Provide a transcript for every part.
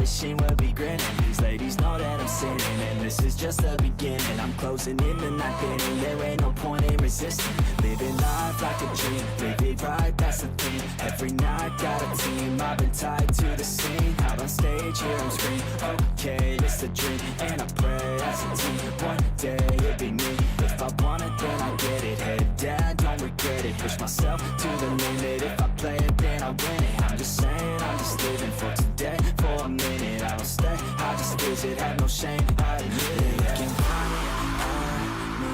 ravishing, we'll be grinning. These ladies know that I'm sinning, and this is just the beginning. I'm closing in the night inning, there ain't no point in resisting. Living life like a dream, live it right, that's the thing. Every night got a team, I've been tied to the scene. Out on stage, here I'm screaming, okay, it's a dream. And I pray as a team, one day it'll be me. If I want it, then I get it. Head down, don't regret it. Push myself to the limit. If I play it, then I win it. I'm just saying, I'm just living for today. For a minute, I don't stay, I just visit. Have no shame, I admit it. Looking at me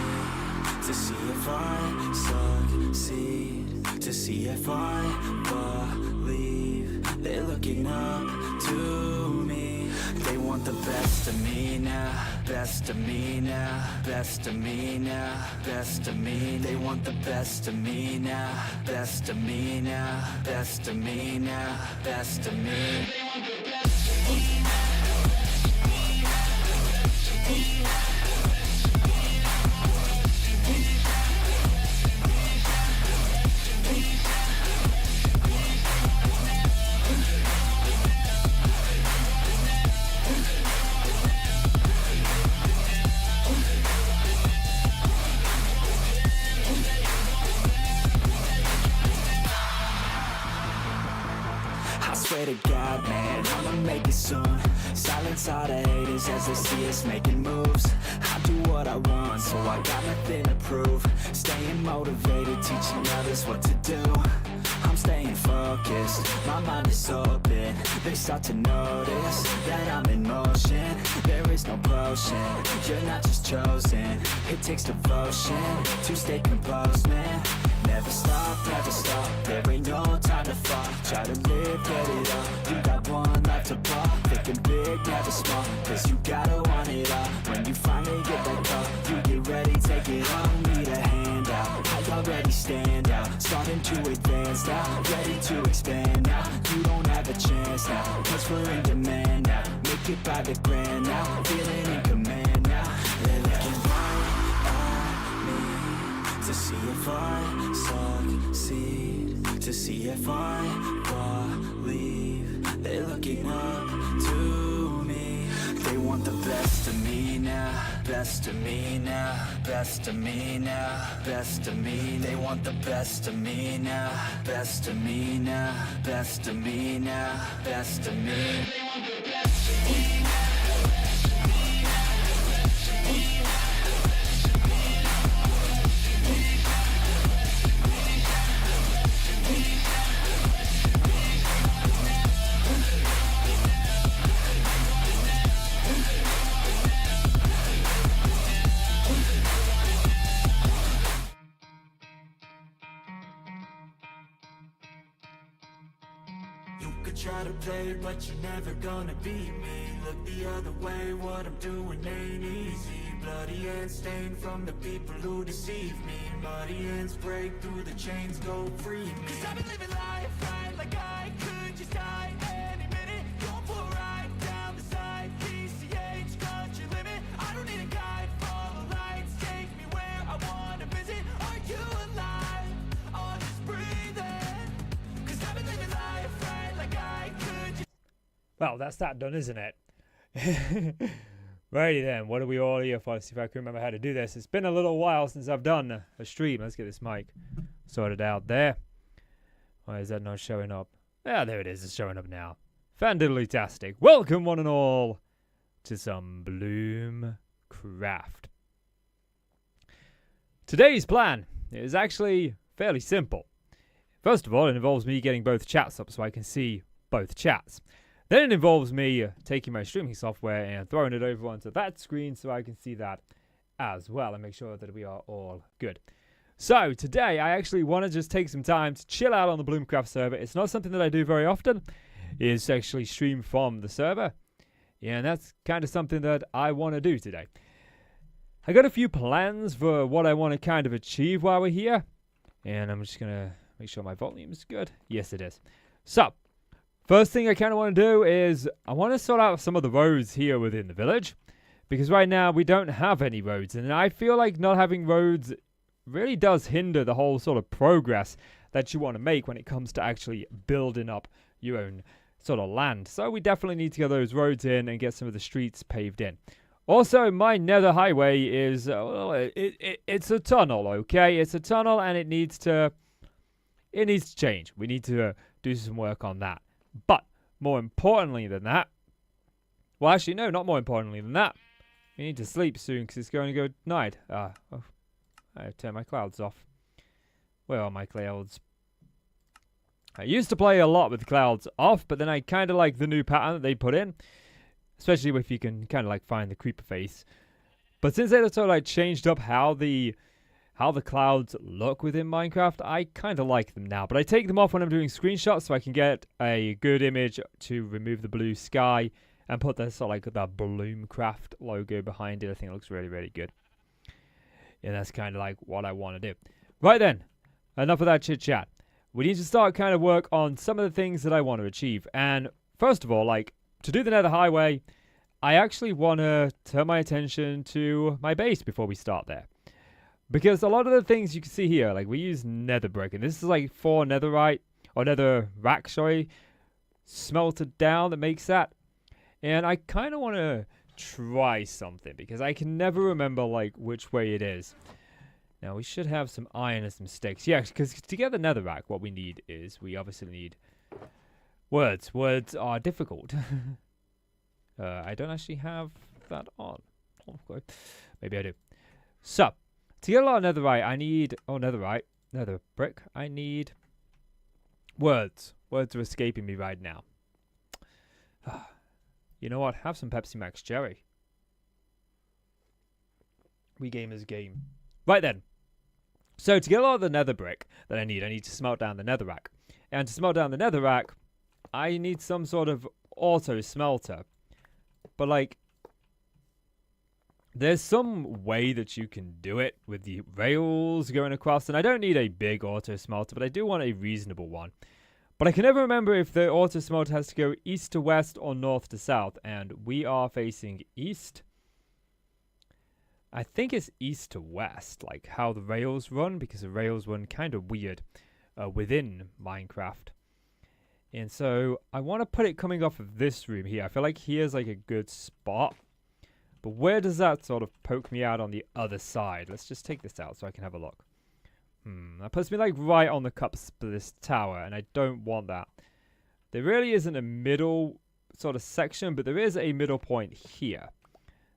to see if I succeed, to see if I believe. They're looking up to me. They want the best of me now, best of me now, best of me now, best of me. They want the best of me now, best of me now, best of me now, best of me. They want the best of me now. Swear to God, man, I'ma make it soon. Silence all the haters as they see us making moves. I do what I want, so I got nothing to prove. Staying motivated, teaching others what to do. I'm staying focused, my mind is open. They start to notice that I'm in motion. There is no potion, you're not just chosen. It takes devotion to stay composed, man. Never stop, there ain't no time to fall. Try to live, get it up, you got one life to ball. Thinking big, never small, cause you gotta want it all. When you finally get that call, you get ready, take it on. Need a hand out, I already stand out. Starting to advance now, ready to expand now. You don't have a chance now, cause we're in demand now. Make it by the grand now, feeling in command now. They're looking right at me to see if I succeed, to see if I believe. They're looking up to me. They want the best of me now, best of me now, best of me now, best of me. They want the best of me now, best of me now, best of me now, best of me. They want the best of me now. Try to play, but you're never gonna beat me. Look the other way, what I'm doing ain't easy. Bloody hands stained from the people who deceive me. Muddy hands break through the chains, go free me. Cause I've been living life right like I could just die any minute. Going for a ride down the side, PCH, country limit. I don't need a guide, follow lights, take me where I wanna visit. Are you alive? Or just breathing? Cause I've been living life right like I could just... Well, that's that done, isn't it? Righty then, what are we all here for? See if I can remember how to do this. It's been a little while since I've done a stream. Let's get this mic sorted out there. Why is that not showing up? Ah, there it is. It's showing up now. Fandiddly-tastic. Welcome, one and all, to some Bloomcraft. Today's plan is actually fairly simple. First of all, it involves me getting both chats up so I can see both chats. Then it involves me taking my streaming software and throwing it over onto that screen so I can see that as well and make sure that we are all good. So today I actually want to just take some time to chill out on the Bloomcraft server. It's not something that I do very often. It's actually stream from the server. And that's kind of something that I want to do today. I got a few plans for what I want to kind of achieve while we're here. And I'm just going to make sure my volume is good. Yes, it is. So, first thing I kind of want to do is I want to sort out some of the roads here within the village. Because right now we don't have any roads. And I feel like not having roads really does hinder the whole sort of progress that you want to make when it comes to actually building up your own sort of land. So we definitely need to get those roads in and get some of the streets paved in. Also, my Nether highway is it's a tunnel, okay? It's a tunnel, and it needs to change. We need to do some work on that. But more importantly than that, well, actually, no, not more importantly than that. We need to sleep soon because it's going to go night. I turned my clouds off. Where are my clouds? I used to play a lot with the clouds off, but then I kind of like the new pattern that they put in. Especially if you can kind of like find the creeper face. But since they sort of like changed up how the clouds look within Minecraft, I kind of like them now. But I take them off when I'm doing screenshots so I can get a good image to remove the blue sky and put the sort of like the Bloomcraft logo behind it. I think it looks really, really good. Yeah, that's kind of like what I want to do. Right then, enough of that chit chat. We need to start kind of work on some of the things that I want to achieve. And first of all, like, to do the Nether highway, I actually want to turn my attention to my base before we start there. Because a lot of the things you can see here, like we use nether brick, and this is like 4 netherite, or nether rack, sorry, smelted down that makes that. And I kind of want to try something, because I can never remember like which way it is. Now we should have some iron and some sticks. Yeah, because to get the nether rack, what we need is, we obviously need words. Words are difficult. I don't actually have that on. Oh, okay. Maybe I do. So, to get a lot of netherite, I need... Oh, netherite. Nether brick. I need words. Words are escaping me right now. You know what? Have some Pepsi Max Cherry. We gamers game. Right then. So, to get a lot of the nether brick that I need to smelt down the netherrack. And to smelt down the netherrack, I need some sort of auto smelter. But like, there's some way that you can do it with the rails going across. And I don't need a big auto smelter, but I do want a reasonable one. But I can never remember if the auto smelter has to go east to west or north to south. And we are facing east. I think it's east to west, like how the rails run, because the rails run kind of weird within Minecraft. And so I want to put it coming off of this room here. I feel like here's like a good spot. But where does that sort of poke me out on the other side? Let's just take this out so I can have a look. That puts me like right on the cusp of this tower, and I don't want that. There really isn't a middle sort of section, but there is a middle point here.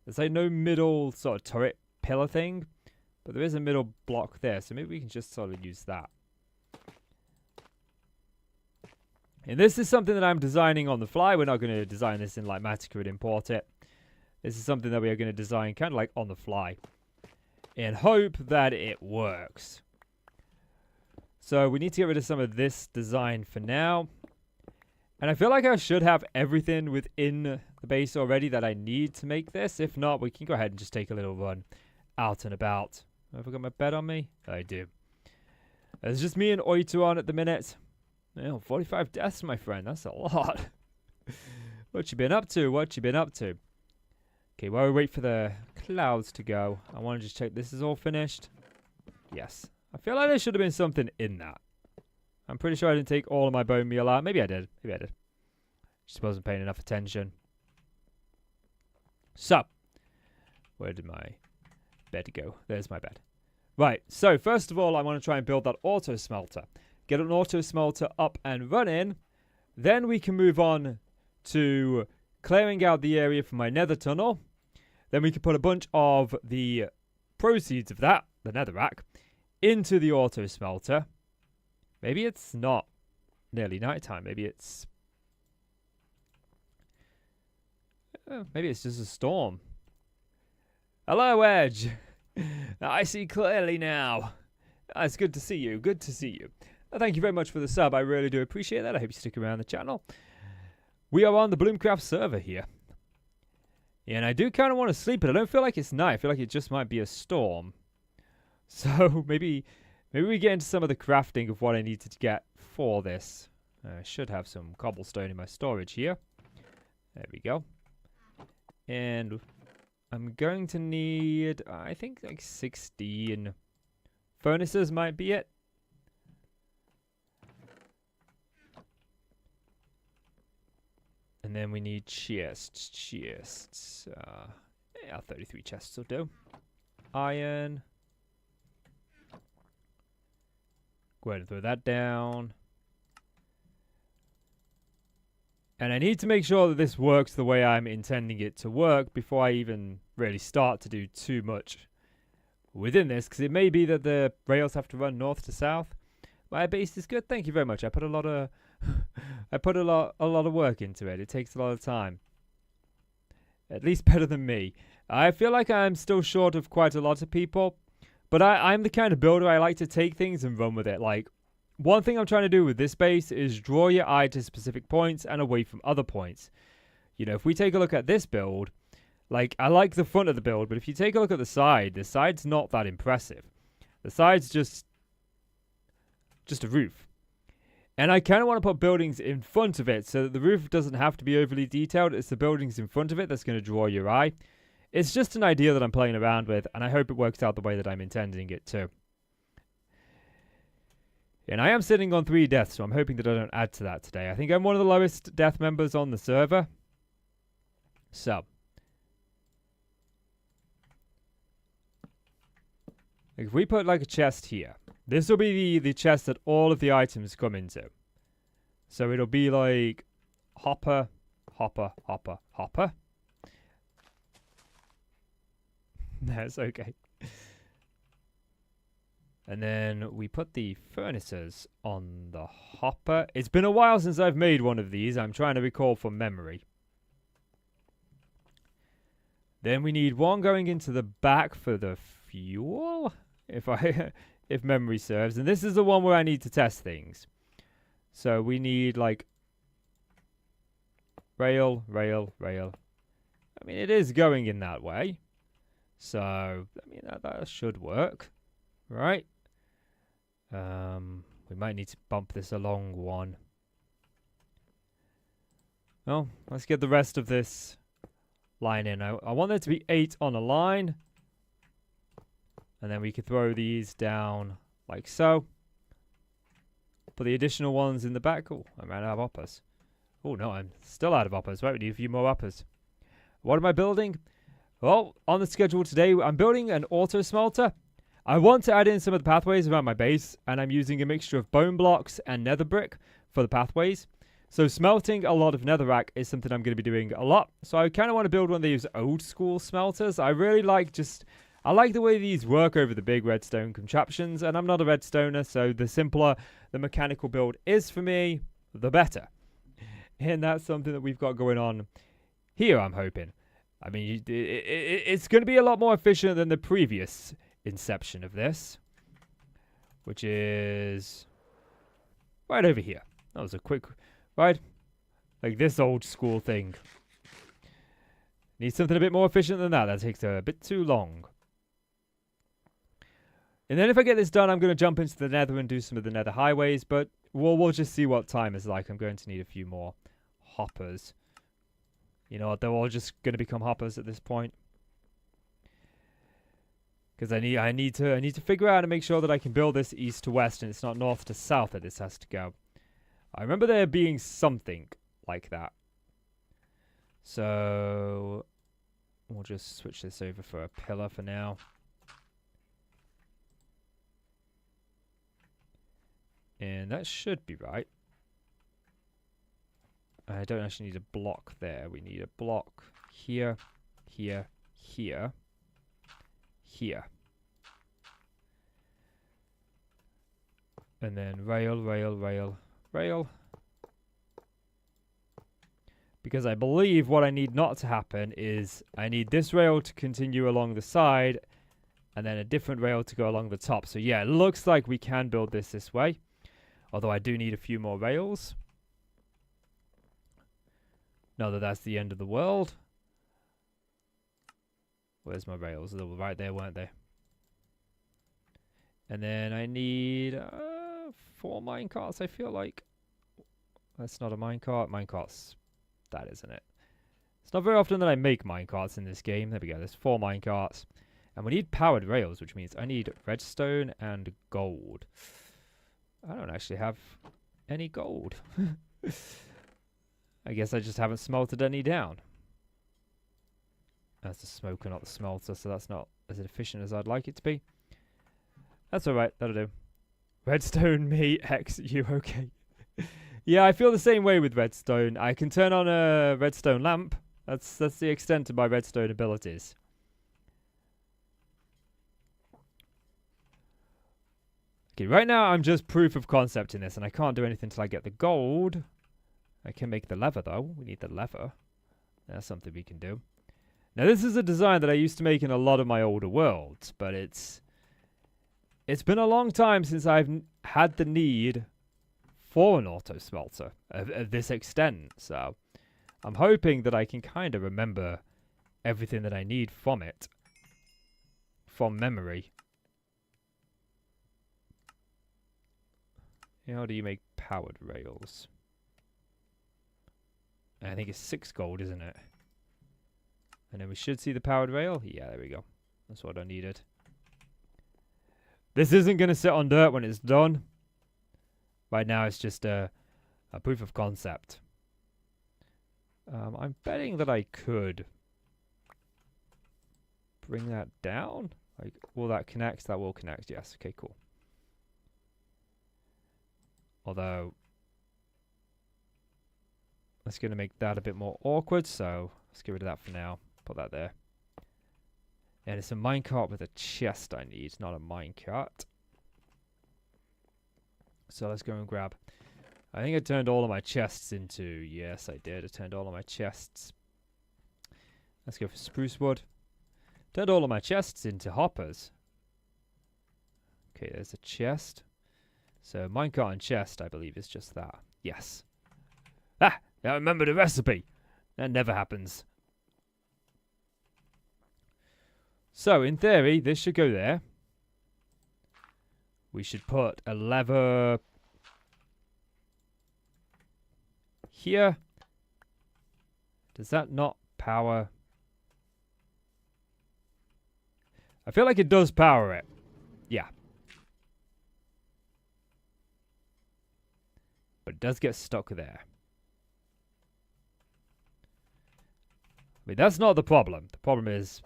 There's like no middle sort of turret pillar thing, but there is a middle block there, so maybe we can just sort of use that. And this is something that I'm designing on the fly. We're not going to design this in like Matica and import it. This is something that we are going to design kind of like on the fly and hope that it works. So we need to get rid of some of this design for now. And I feel like I should have everything within the base already that I need to make this. If not, we can go ahead and just take a little run out and about. Have I got my bed on me? I do. It's just me and Oito on at the minute. Oh, 45 deaths, my friend. That's a lot. What you been up to? What you been up to? Okay, while we wait for the clouds to go, I want to just check this is all finished. Yes. I feel like there should have been something in that. I'm pretty sure I didn't take all of my bone meal out. Maybe I did. Maybe I did. Just wasn't paying enough attention. So, where did my bed go? There's my bed. Right, so first of all, I want to try and build that auto smelter. Get an auto smelter up and running. Then we can move on to clearing out the area for my nether tunnel. Then we can put a bunch of the proceeds of that, the netherrack, into the auto smelter. Maybe it's not nearly nighttime. Maybe it's just a storm. Hello, Edge. I see clearly now. It's good to see you. Good to see you. Thank you very much for the sub. I really do appreciate that. I hope you stick around the channel. We are on the Bloomcraft server here. And I do kind of want to sleep, but I don't feel like it's night. I feel like it just might be a storm. So maybe we get into some of the crafting of what I need to get for this. I should have some cobblestone in my storage here. There we go. And I'm going to need, I think, like 16 furnaces might be it. then we need chests. Yeah, 33 chests will do. Iron. Go ahead and throw that down. And I need to make sure that this works the way I'm intending it to work before I even really start to do too much within this, because it may be that the rails have to run north to south. My base is good. Thank you very much. I put a lot of a lot of work into it. It takes a lot of time. At least better than me. I feel like I'm still short of quite a lot of people, but I'm the kind of builder I like to take things and run with it. Like, one thing I'm trying to do with this base is draw your eye to specific points and away from other points. You know, if we take a look at this build, like, I like the front of the build, but if you take a look at the side's not that impressive. The side's just a roof. And I kind of want to put buildings in front of it so that the roof doesn't have to be overly detailed. It's the buildings in front of it that's going to draw your eye. It's just an idea that I'm playing around with, and I hope it works out the way that I'm intending it to. And I am sitting on 3 deaths, so I'm hoping that I don't add to that today. I think I'm one of the lowest death members on the server. So. If we put like a chest here, this will be the chest that all of the items come into. So it'll be like hopper, hopper, hopper, hopper. That's okay. And then we put the furnaces on the hopper. It's been a while since I've made one of these. I'm trying to recall from memory. Then we need one going into the back for the fuel, if memory serves. And this is the one where I need to test things. So we need like rail, rail, rail. I mean, it is going in that way. So, I mean, that should work, right? We might need to bump this along one. Well, let's get the rest of this line in. I want there to be 8 on a line. And then we could throw these down like so. Put the additional ones in the back. Oh, I ran out of uppers. Oh, no, I'm still out of uppers. Right, we need a few more uppers. What am I building? Well, on the schedule today, I'm building an auto smelter. I want to add in some of the pathways around my base, and I'm using a mixture of bone blocks and nether brick for the pathways. So smelting a lot of netherrack is something I'm going to be doing a lot. So I kind of want to build one of these old school smelters. I really like I like the way these work over the big redstone contraptions, and I'm not a redstoner, so the simpler the mechanical build is for me, the better. And that's something that we've got going on here, I'm hoping. I mean, it's going to be a lot more efficient than the previous inception of this, which is right over here. That was a quick, right? Like this old school thing. Need something a bit more efficient than that. That takes a bit too long. And then if I get this done, I'm going to jump into the nether and do some of the nether highways, but we'll just see what time is like. I'm going to need a few more hoppers. You know what, they're all just going to become hoppers at this point. Because I need to figure out and make sure that I can build this east to west and it's not north to south that this has to go. I remember there being something like that. So we'll just switch this over for a pillar for now. And that should be right. I don't actually need a block there. We need a block here, here, here, here. And then rail, rail, rail, rail. Because I believe what I need not to happen is I need this rail to continue along the side and then a different rail to go along the top. So yeah, it looks like we can build this way. Although I do need a few more rails. Not that that's the end of the world. Where's my rails? They were right there, weren't they? And then I need 4 minecarts, I feel like. That's not a minecart. Minecart's that, isn't it? It's not very often that I make minecarts in this game. There we go. There's 4 minecarts. And we need powered rails, which means I need redstone and gold. I don't actually have any gold. I guess I just haven't smelted any down. That's the smoker, not the smelter, so that's not as efficient as I'd like it to be. That's alright, that'll do. Redstone, me, X, you okay? Yeah, I feel the same way with redstone. I can turn on a redstone lamp. That's the extent of my redstone abilities. Okay, right now I'm just proof of concept in this, and I can't do anything until I get the gold. I can make the lever, though. We need the lever. That's something we can do. Now, this is a design that I used to make in a lot of my older worlds, but it's been a long time since I've had the need for an auto smelter of this extent, so I'm hoping that I can kind of remember everything that I need from it, from memory. How do you make powered rails? I think it's 6 gold, isn't it? And then we should see the powered rail. Yeah, there we go. That's what I needed. This isn't going to sit on dirt when it's done. Right now it's just a proof of concept. I'm betting that I could bring that down. Like, will that connect? That will connect, yes. Okay, cool. Although, that's going to make that a bit more awkward, so let's get rid of that for now. Put that there. And it's a minecart with a chest I need, not a minecart. So let's go and grab. I think I turned all of my chests into... Yes, I did. I turned all of my chests. Let's go for spruce wood. Turned all of my chests into hoppers. Okay, there's a chest. So minecart and chest, I believe, is just that. Yes. Ah! I remember the recipe. That never happens. So, in theory, this should go there. We should put a lever here. Does that not power? I feel like it does power it. Yeah. But it does get stuck there. I mean, that's not the problem. The problem is,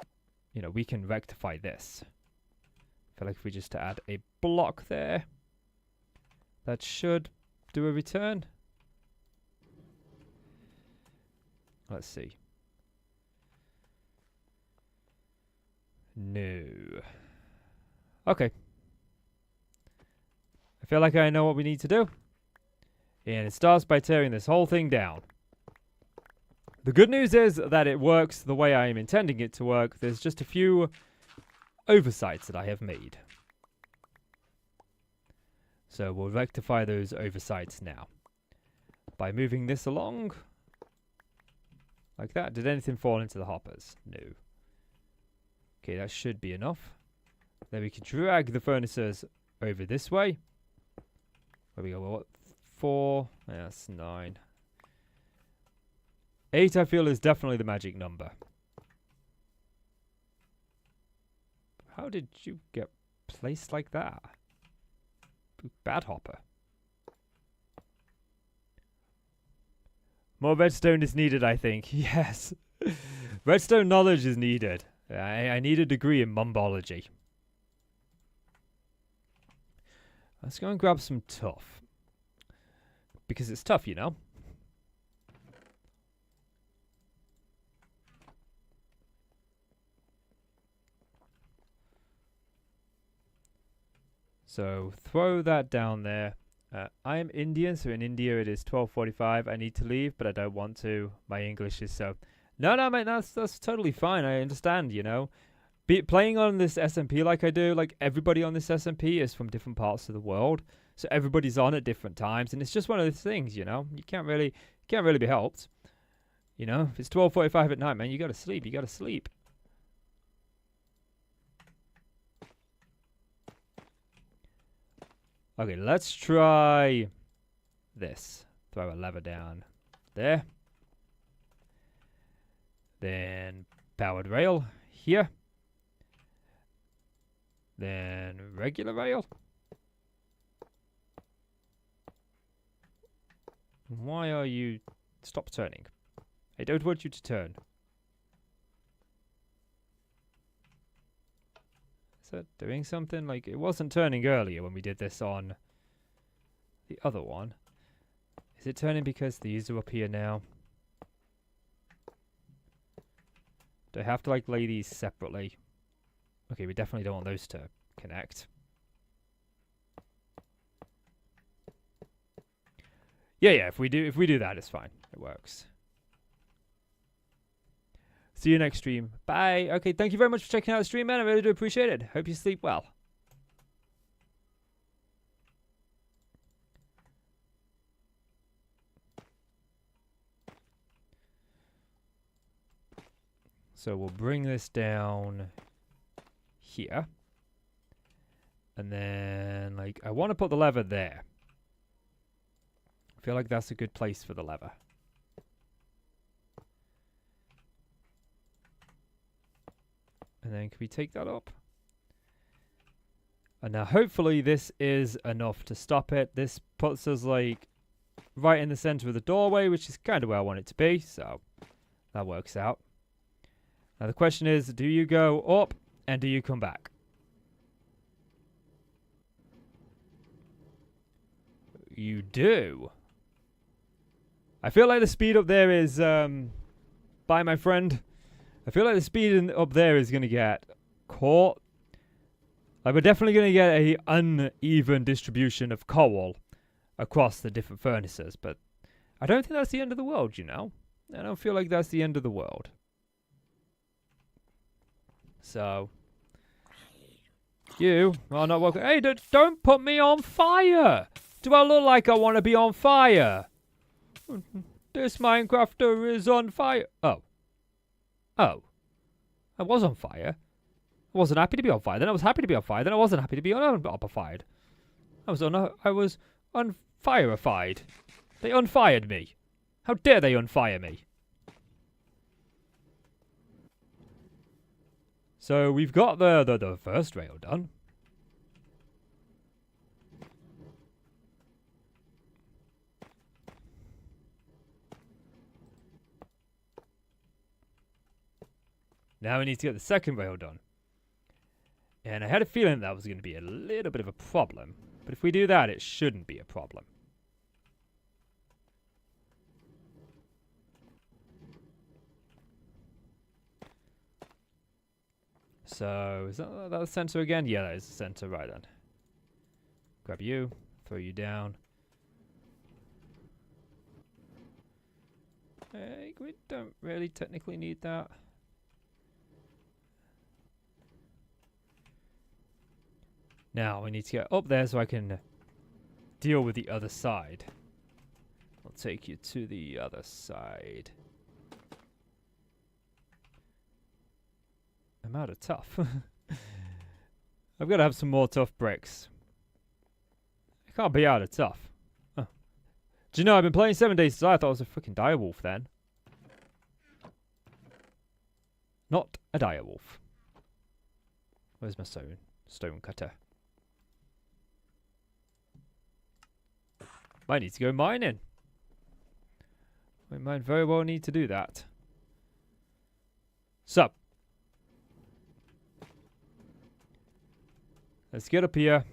you know, we can rectify this. I feel like if we just add a block there, that should do a return. Let's see. No. Okay. I feel like I know what we need to do. And it starts by tearing this whole thing down. The good news is that it works the way I am intending it to work. There's just a few oversights that I have made. So we'll rectify those oversights now. By moving this along. Like that. Did anything fall into the hoppers? No. Okay, that should be enough. Then we can drag the furnaces over this way. Where we go? What? 4. Yeah, that's 9. 8, I feel, is definitely the magic number. How did you get placed like that? Bad hopper. More redstone is needed, I think. Yes. Redstone knowledge is needed. I need a degree in mumbology. Let's go and grab some tough. Because it's tough, you know. So throw that down there. I am Indian, so in India it is 12:45. I need to leave, but I don't want to. My English is so... No, mate, that's totally fine. I understand, you know. Playing on this SMP like I do, like everybody on this SMP is from different parts of the world. So everybody's on at different times, and it's just one of those things, you know. You can't really be helped. You know, if it's 12:45 at night, man, you gotta sleep. You gotta sleep. Okay, let's try this. Throw a lever down there. Then powered rail here. Then regular rail. Why are you Stop turning. I don't want you to turn. Is that doing something? Like, it wasn't turning earlier when we did this on the other one. Is it turning because these are up here now? Do I have to, like, lay these separately? Okay, we definitely don't want those to connect. Yeah, if we do that, it's fine. It works. See you next stream. Bye. Okay, thank you very much for checking out the stream, man. I really do appreciate it. Hope you sleep well. So we'll bring this down here. And then, like, I want to put the lever there. I feel like that's a good place for the lever. And then can we take that up? And now hopefully this is enough to stop it. This puts us like right in the center of the doorway, which is kind of where I want it to be. So that works out. Now the question is, do you go up and do you come back? You do. I feel like the speed up there is, bye my friend. I feel like the speed up there is going to get caught. Like, we're definitely going to get a uneven distribution of coal across the different furnaces. But I don't think that's the end of the world, you know. I don't feel like that's the end of the world. So, you are not welcome. Hey, don't put me on fire. Do I look like I want to be on fire? This Minecrafter is on fire. Oh. Oh. I was on fire. I wasn't happy to be on fire. Then I was happy to be on fire. Then I wasn't happy to be unfired. I was unfireified. They unfired me. How dare they unfire me? So we've got the first rail done. Now we need to get the second rail done. And I had a feeling that was going to be a little bit of a problem. But if we do that, it shouldn't be a problem. So, is that the center again? Yeah, that is the center. Right then. Grab you. Throw you down. We don't really technically need that. Now, we need to get up there so I can deal with the other side. I'll take you to the other side. I'm out of tough. I've got to have some more tough bricks. I can't be out of tough. Oh. Do you know, I've been playing 7 Days to Die. I thought I was a freaking direwolf then. Not a direwolf. Where's my stone cutter? Might need to go mining. We might very well need to do that. So, let's get up here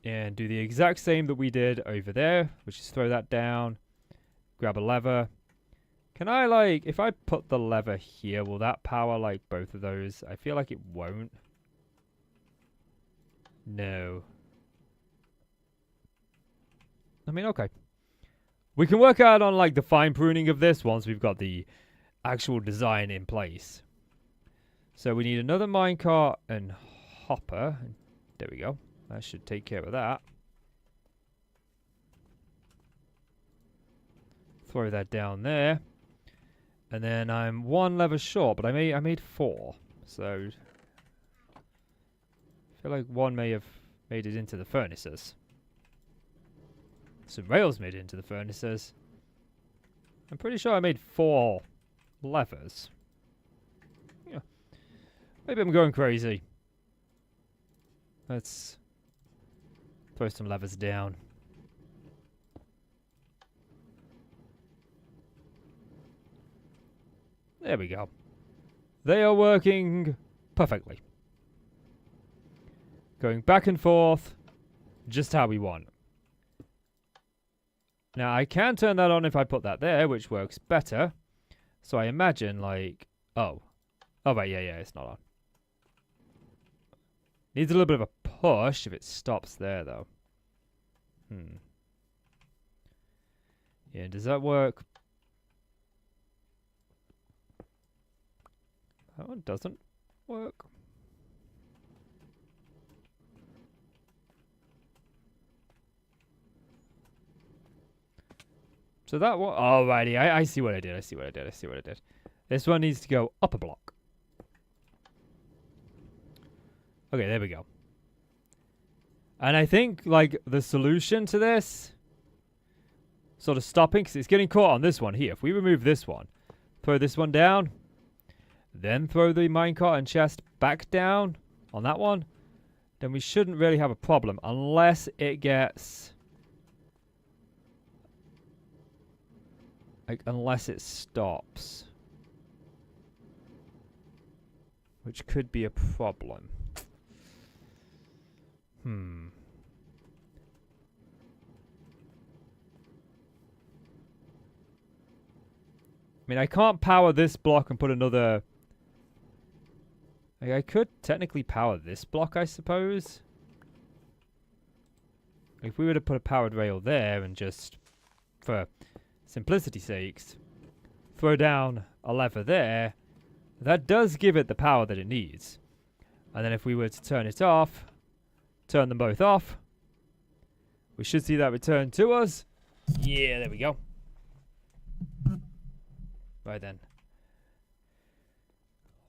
and do the exact same that we did over there, which is throw that down, grab a lever. Can I, like, if I put the lever here, will that power, like, both of those? I feel like it won't. No. I mean, okay. We can work out on, like, the fine pruning of this once we've got the actual design in place. So we need another minecart and hopper. There we go. That should take care of that. Throw that down there. And then I'm one lever short, but I made 4. So I feel like one may have made it into the furnaces. Some rails made it into the furnaces. I'm pretty sure I made 4 levers. Yeah. Maybe I'm going crazy. Let's throw some levers down. There we go. They are working perfectly. Going back and forth, just how we want. Now, I can turn that on if I put that there, which works better. So I imagine, like... Oh. Oh, right, yeah, it's not on. Needs a little bit of a push if it stops there, though. Yeah, does that work? That one doesn't work. So that one... Alrighty, I see what I did. I see what I did. This one needs to go up a block. Okay, there we go. And I think, like, the solution to this... Sort of stopping, because it's getting caught on this one here. If we remove this one, throw this one down, then throw the minecart and chest back down on that one, then we shouldn't really have a problem, unless it gets... Like, unless it stops. Which could be a problem. I mean, I can't power this block and put another... Like, I could technically power this block, I suppose. If we were to put a powered rail there and just, for simplicity's sakes, throw down a lever there, that does give it the power that it needs. And then if we were to turn it off, turn them both off, we should see that return to us. Yeah, there we go. Right then.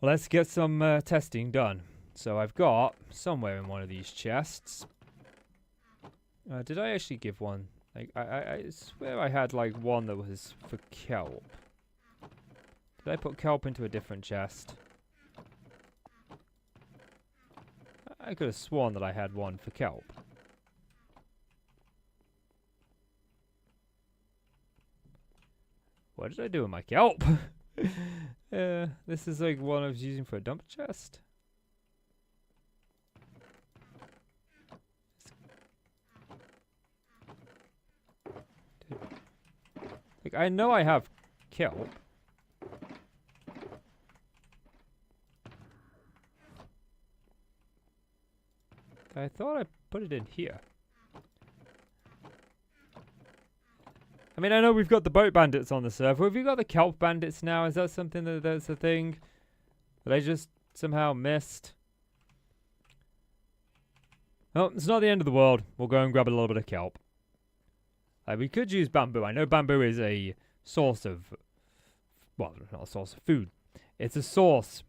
Let's get some testing done. So I've got, somewhere in one of these chests... did I actually give one? Like, I swear I had, like, one that was for kelp. Did I put kelp into a different chest? I could have sworn that I had one for kelp. What did I do with my kelp? This is like one I was using for a dump chest. Like, I know I have kelp. I thought I put it in here. I mean, I know we've got the boat bandits on the server. Have you got the kelp bandits now? Is that something that's a thing that I just somehow missed? Oh, it's not the end of the world. We'll go and grab a little bit of kelp. We could use bamboo. I know bamboo is a source of... Well, not a source of food. It's a source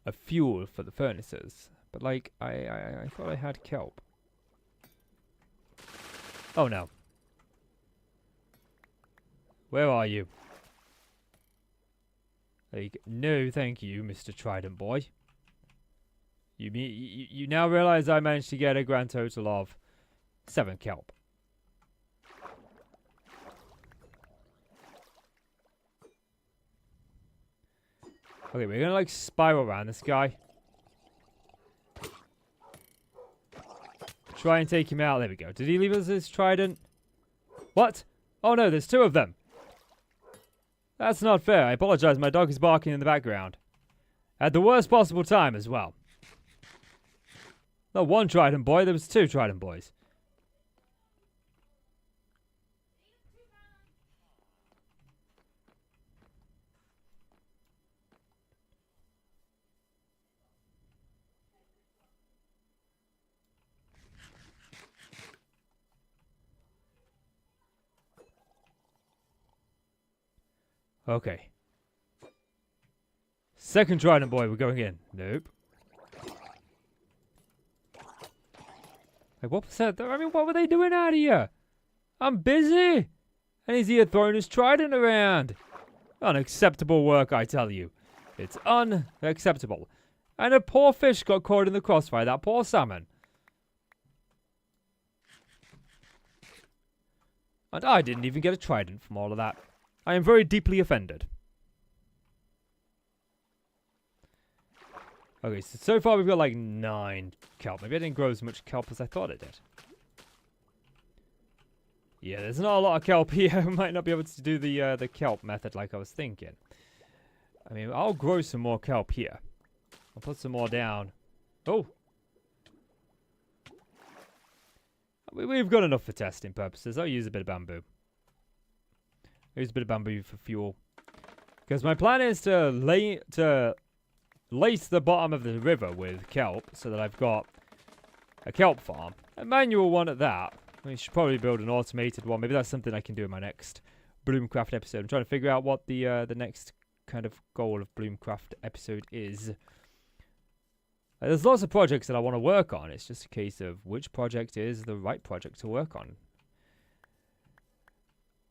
of fuel for the furnaces. But, like, I thought I had kelp. Oh, no. Where are you? Like, no, thank you, Mr. Trident Boy. You now realize I managed to get a grand total of 7 kelp. Okay, we're gonna, like, spiral around this guy. Try and take him out. There we go. Did he leave us his trident? What? Oh, no, there's 2 of them. That's not fair. I apologize. My dog is barking in the background. At the worst possible time as well. Not 1 trident boy. There was 2 trident boys. Okay. Second trident boy, we're going in. Nope. Like, what was that? I mean, what were they doing out here? I'm busy. And he's here throwing his trident around. Unacceptable work, I tell you. It's unacceptable. And a poor fish got caught in the crossfire. That poor salmon. And I didn't even get a trident from all of that. I am very deeply offended. Okay, so far we've got like 9 kelp. Maybe I didn't grow as much kelp as I thought I did. Yeah, there's not a lot of kelp here. We might not be able to do the kelp method like I was thinking. I mean, I'll grow some more kelp here. I'll put some more down. Oh! We've got enough for testing purposes. I'll use a bit of bamboo. Use a bit of bamboo for fuel. Because my plan is to lace the bottom of the river with kelp so that I've got a kelp farm. A manual one at that. We should probably build an automated one. Maybe that's something I can do in my next Bloomcraft episode. I'm trying to figure out what the next kind of goal of Bloomcraft episode is. There's lots of projects that I want to work on. It's just a case of which project is the right project to work on.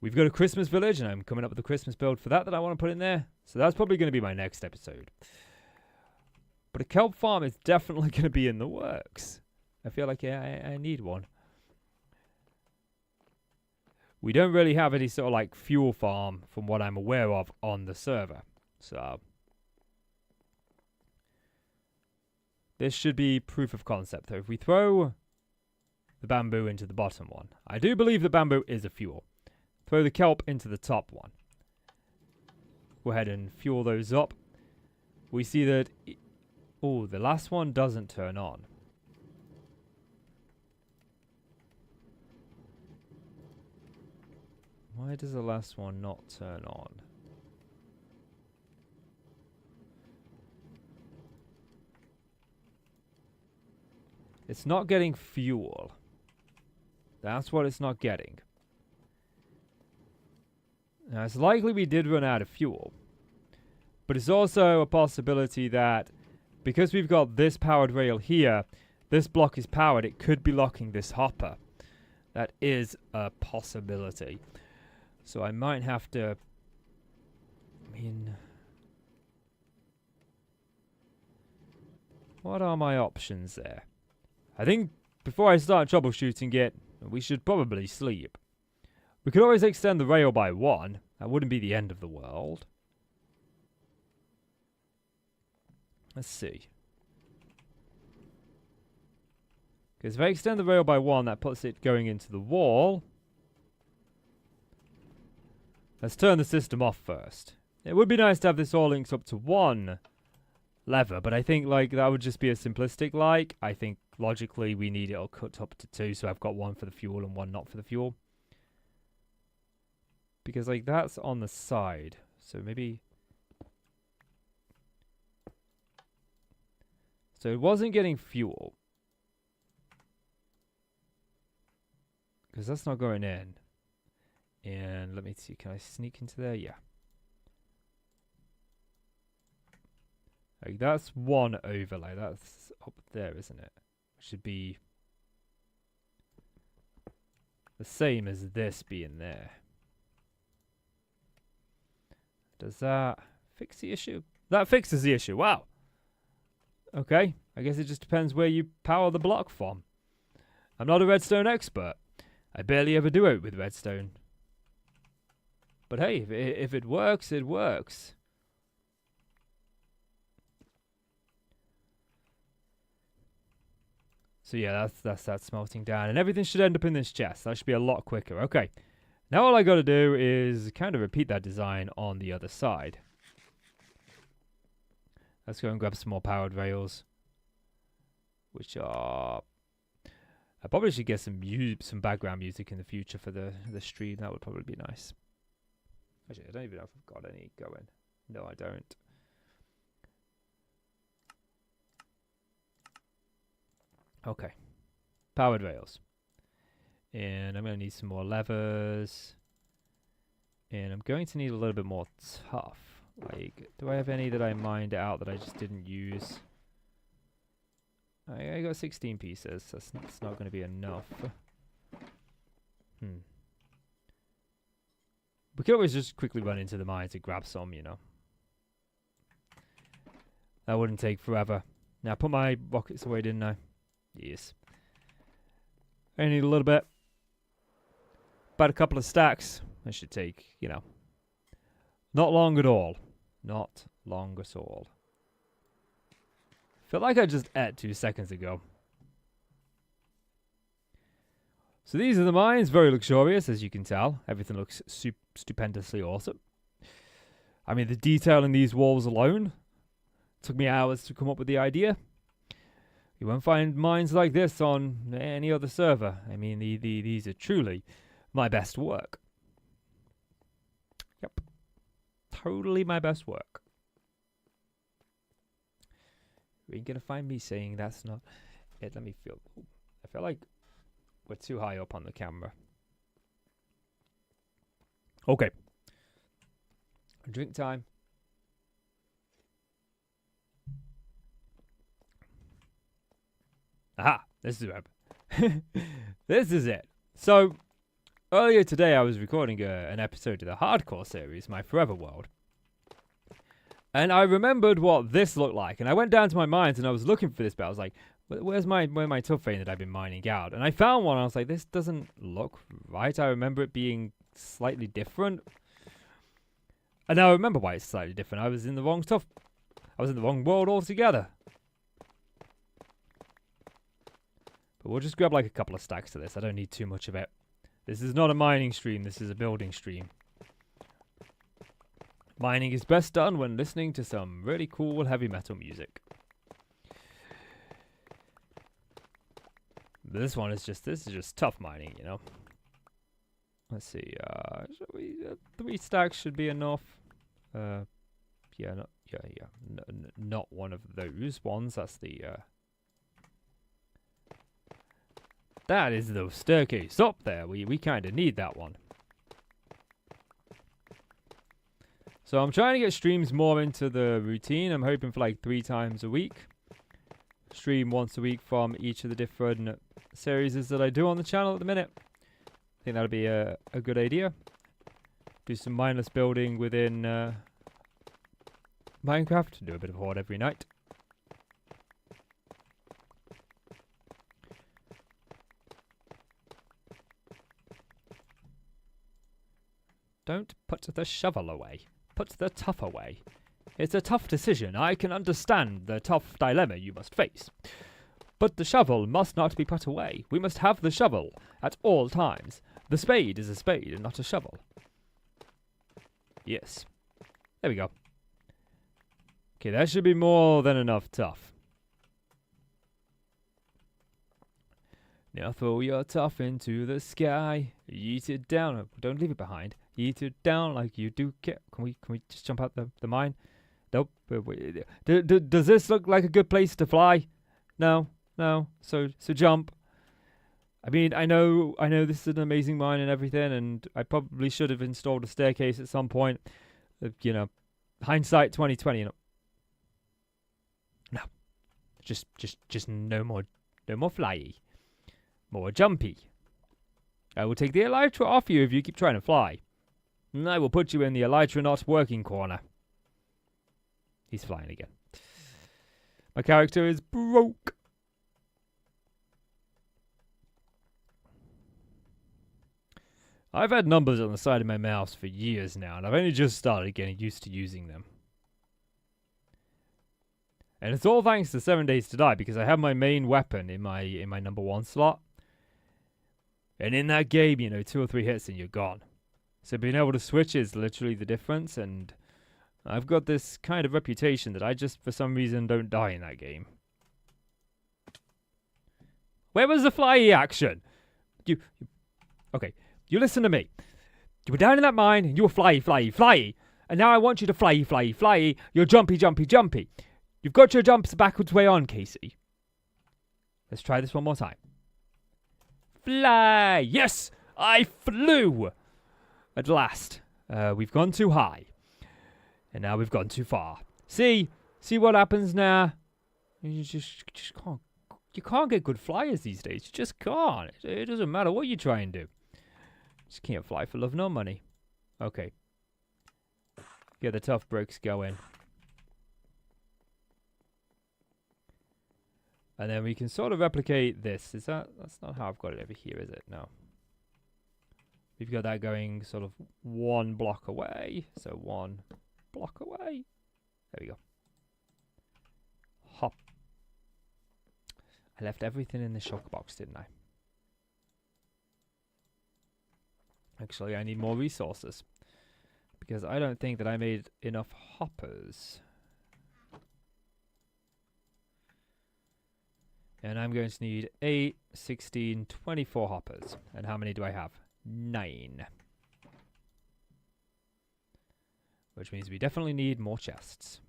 We've got a Christmas village, and I'm coming up with a Christmas build for that I want to put in there. So that's probably going to be my next episode. But a kelp farm is definitely going to be in the works. I feel like I need one. We don't really have any sort of like fuel farm from what I'm aware of on the server. So this should be proof of concept though. If we throw the bamboo into the bottom one, I do believe the bamboo is a fuel. Throw the kelp into the top one. Go ahead and fuel those up. We see that, oh, the last one doesn't turn on. Why does the last one not turn on? It's not getting fuel. That's what it's not getting. Now, it's likely we did run out of fuel. But it's also a possibility that because we've got this powered rail here, this block is powered, it could be locking this hopper. That is a possibility. So I might have to, I mean, what are my options there? I think before I start troubleshooting it, we should probably sleep. We could always extend the rail by 1. That wouldn't be the end of the world. Let's see. Because if I extend the rail by 1, that puts it going into the wall. Let's turn the system off first. It would be nice to have this all linked up to 1 lever, but I think like that would just be a simplistic like. I think logically we need it all cut up to 2, so I've got 1 for the fuel and 1 not for the fuel. Because like that's on the side, so maybe. So it wasn't getting fuel. Because that's not going in. And let me see, can I sneak into there? Yeah. Like that's 1 overlay. That's up there, isn't it? It should be the same as this being there. Does that fix the issue? That fixes the issue. Wow. Okay. I guess it just depends where you power the block from. I'm not a redstone expert. I barely ever do it with redstone. But hey, if it works, it works. So yeah, that's that smelting down. And everything should end up in this chest. That should be a lot quicker. Okay. Now all I got to do is kind of repeat that design on the other side. Let's go and grab some more powered rails. Which are... I probably should get some background music in the future for the stream. That would probably be nice. Actually, I don't even know if I've got any going. No, I don't. Okay. Powered rails. And I'm going to need some more levers. And I'm going to need a little bit more tough. Like, do I have any that I mined out that I just didn't use? I got 16 pieces. That's not going to be enough. We could always just quickly run into the mine to grab some, you know. That wouldn't take forever. Now, I put my rockets away, didn't I? Yes. I need a little bit. About a couple of stacks. That should take, you know, not long at all. Not long at all. Feel like I just ate 2 seconds ago. So these are the mines, very luxurious, as you can tell. Everything looks stupendously awesome. I mean, the detail in these walls alone took me hours to come up with the idea. You won't find mines like this on any other server. I mean, these are truly my best work. Yep. Totally my best work. You ain't gonna find me saying that's not it. Let me feel. I feel like we're too high up on the camera. Okay. Drink time. Aha! This is it. This is it. So, earlier today I was recording an episode of the Hardcore series, My Forever World. And I remembered what this looked like. And I went down to my mines and I was looking for this bit. I was like, where's my tough vein that I've been mining out? And I found one. I was like, this doesn't look right. I remember it being slightly different. And now I remember why it's slightly different. I was in the wrong stuff. I was in the wrong world altogether. But we'll just grab like a couple of stacks of this. I don't need too much of it. This is not a mining stream. This is a building stream. Mining is best done when listening to some really cool heavy metal music. This is just tough mining, you know. Let's see. Three stacks should be enough. Not one of those ones. That's the. That is the staircase up there. We kind of need that one. So I'm trying to get streams more into the routine. I'm hoping for like 3 times a week. Stream once a week from each of the different series that I do on the channel at the minute. I think that'll be a good idea. Do some mindless building within Minecraft. Do a bit of horde every night. Don't put the shovel away. Put the tough away. It's a tough decision. I can understand the tough dilemma you must face. But the shovel must not be put away. We must have the shovel at all times. The spade is a spade and not a shovel. Yes. There we go. Okay, that should be more than enough tough. Now throw your tough into the sky. Yeet it down. Don't leave it behind. Yeet it down like you do. Can we just jump out the mine? Nope. Does this look like a good place to fly? No. So jump. I mean, I know this is an amazing mine and everything, and I probably should have installed a staircase at some point. You know, hindsight 2020. You know. No. Just no more flyy. More jumpy. I will take the elytra off you if you keep trying to fly. And I will put you in the elytra not working corner. He's flying again. My character is broke. I've had numbers on the side of my mouse for years now, and I've only just started getting used to using them. And it's all thanks to 7 Days to Die, because I have my main weapon in my number 1 slot. And in that game, you know, 2 or 3 hits and you're gone. So being able to switch is literally the difference, and I've got this kind of reputation that I just, for some reason, don't die in that game. Where was the flyy action? Okay, you listen to me. You were down in that mine, and you were flyy. And now I want you to flyy. You're jumpy. You've got your jumps backwards way on, Casey. Let's try this one more time. Fly! Yes! I flew! At last. We've gone too high. And now we've gone too far. See what happens now? You just can't. You can't get good flyers these days. You just can't. It doesn't matter what you try and do. Just can't fly for love nor money. Okay. Get the tough bricks going. And then we can sort of replicate this. That's not how I've got it over here, is it? No. We've got that going sort of 1 block away. So 1 block away. There we go. Hop. I left everything in the shulker box, didn't I? Actually, I need more resources. Because I don't think that I made enough hoppers. And I'm going to need 8, 16, 24 hoppers. And how many do I have? 9. Which means we definitely need more chests.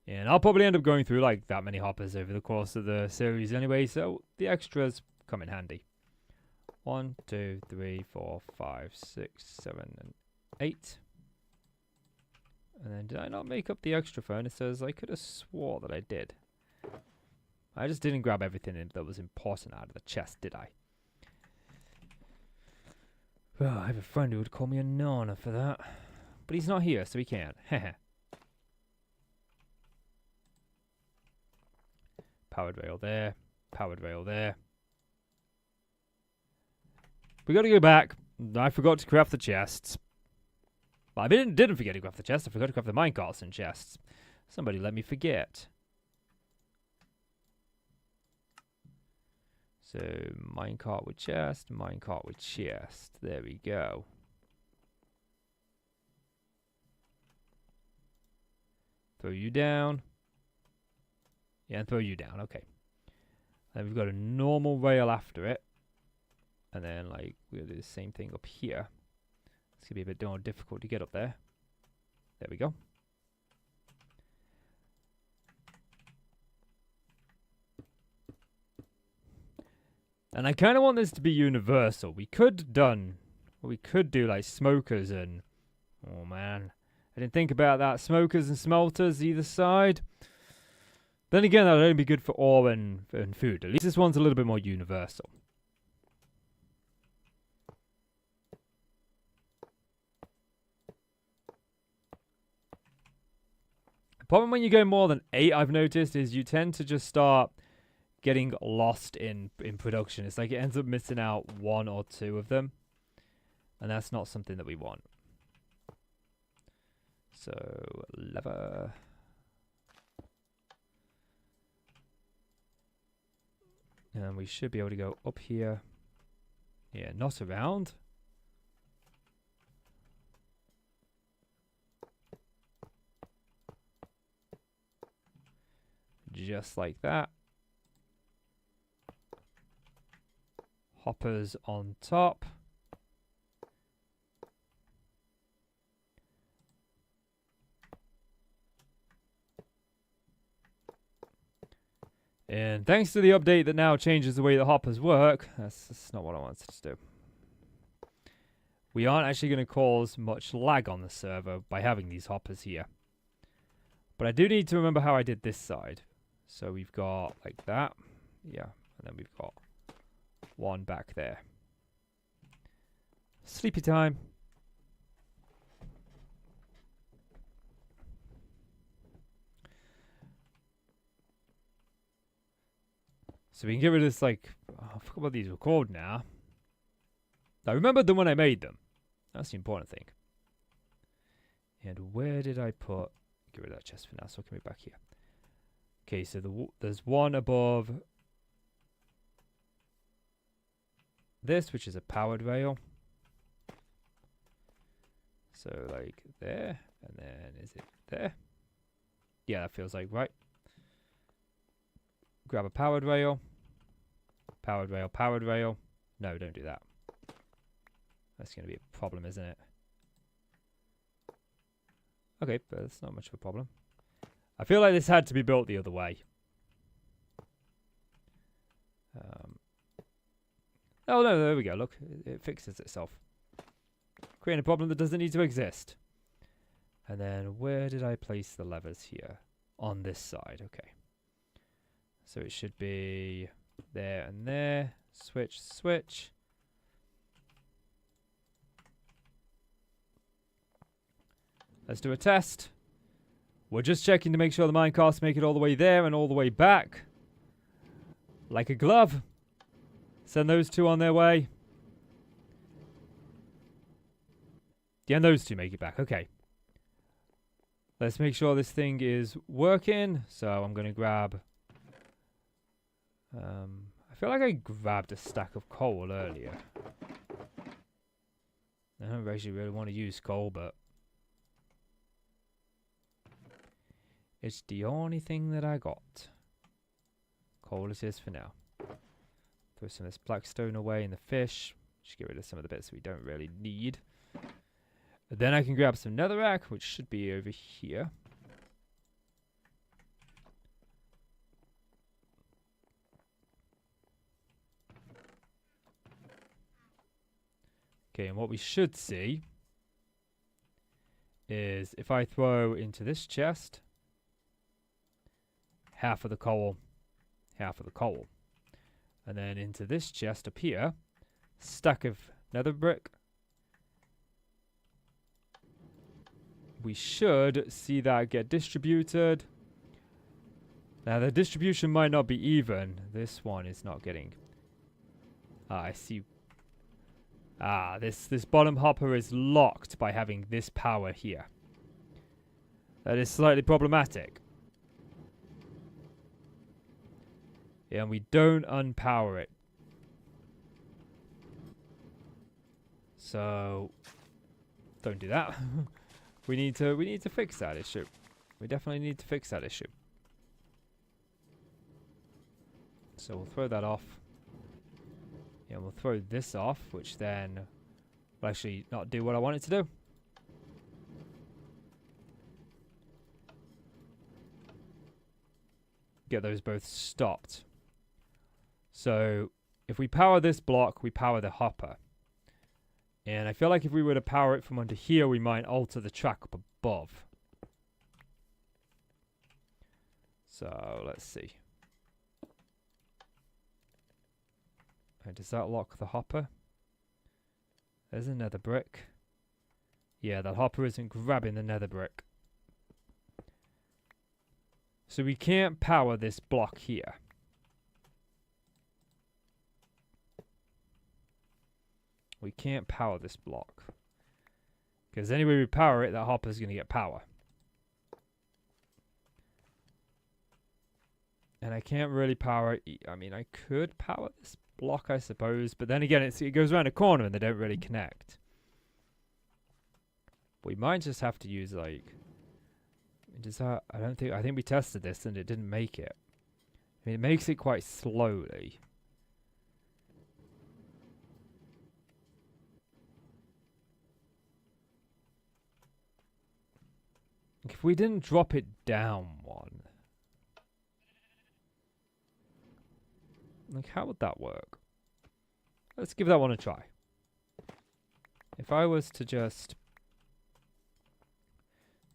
And I'll probably end up going through like that many hoppers over the course of the series anyway, so the extras come in handy. 1, 2, 3, 4, 5, 6, 7, and 8. And then did I not make up the extra furnaces? I could have swore that I did. I just didn't grab everything that was important out of the chest, did I? Well, I have a friend who would call me a nana for that. But he's not here, so he can't. Heh. Powered rail there. Powered rail there. We gotta go back. I forgot to craft the chests. Well, I didn't forget to craft the chests. I forgot to craft the minecarts and chests. Somebody let me forget. So, minecart with chest, minecart with chest. There we go. Throw you down. Yeah, and throw you down. Okay. Then we've got a normal rail after it. And then, like, we'll do the same thing up here. It's going to be a bit more difficult to get up there. There we go. And I kind of want this to be universal. We could do like smokers and... Oh, man. I didn't think about that. Smokers and smelters either side. Then again, that would only be good for ore and food. At least this one's a little bit more universal. The problem when you go more than 8, I've noticed, is you tend to just start getting lost in production. It's like it ends up missing out 1 or 2 of them. And that's not something that we want. So, lever. And we should be able to go up here. Yeah, not around. Just like that. Hoppers on top. And thanks to the update that now changes the way the hoppers work, that's not what I wanted to do. We aren't actually going to cause much lag on the server by having these hoppers here. But I do need to remember how I did this side. So we've got like that. Yeah. And then we've got 1 back there. Sleepy time. So we can get rid of this, like, oh, I forgot what these were called now. I remembered them when I made them. That's the important thing. And where did I put... Get rid of that chest for now, so I can be back here. Okay, so there's one above this, which is a powered rail. So, like, there. And then, is it there? Yeah, that feels like right. Grab a powered rail. Powered rail, powered rail. No, don't do that. That's going to be a problem, isn't it? Okay, but that's not much of a problem. I feel like this had to be built the other way. Oh, no, there we go. Look, it fixes itself. Creating a problem that doesn't need to exist. And then where did I place the levers here? On this side, okay. So it should be there and there. Switch, switch. Let's do a test. We're just checking to make sure the minecarts make it all the way there and all the way back. Like a glove. Send those 2 on their way. Yeah, and those 2 make it back. Okay. Let's make sure this thing is working. So I'm going to grab... I feel like I grabbed a stack of coal earlier. I don't actually really want to use coal, but... it's the only thing that I got. Coal it is for now. Throw some of this blackstone away in the fish. Just get rid of some of the bits we don't really need. And then I can grab some netherrack, which should be over here. Okay, and what we should see is if I throw into this chest half of the coal, half of the coal. And then into this chest up here, stack of nether brick. We should see that get distributed. Now the distribution might not be even. This one is not getting... I see. This bottom hopper is locked by having this power here. That is slightly problematic. Yeah, and we don't unpower it. So don't do that. we need to fix that issue. We definitely need to fix that issue. So we'll throw that off. Yeah, we'll throw this off, which then will actually not do what I want it to do. Get those both stopped. So if we power this block, we power the hopper. And I feel like if we were to power it from under here, we might alter the track up above. So let's see. Does that lock the hopper? There's a nether brick. Yeah, that hopper isn't grabbing the nether brick. So we can't power this block here. We can't power this block. Because anyway we power it, that hopper's going to get power. And I can't really power it. I mean, I could power this block, I suppose. But then again, it goes around a corner and they don't really connect. We might just have to use, like... Does that... I think we tested this and it didn't make it. I mean, it makes it quite slowly. If we didn't drop it down one... Like, how would that work? Let's give that one a try. If I was to just...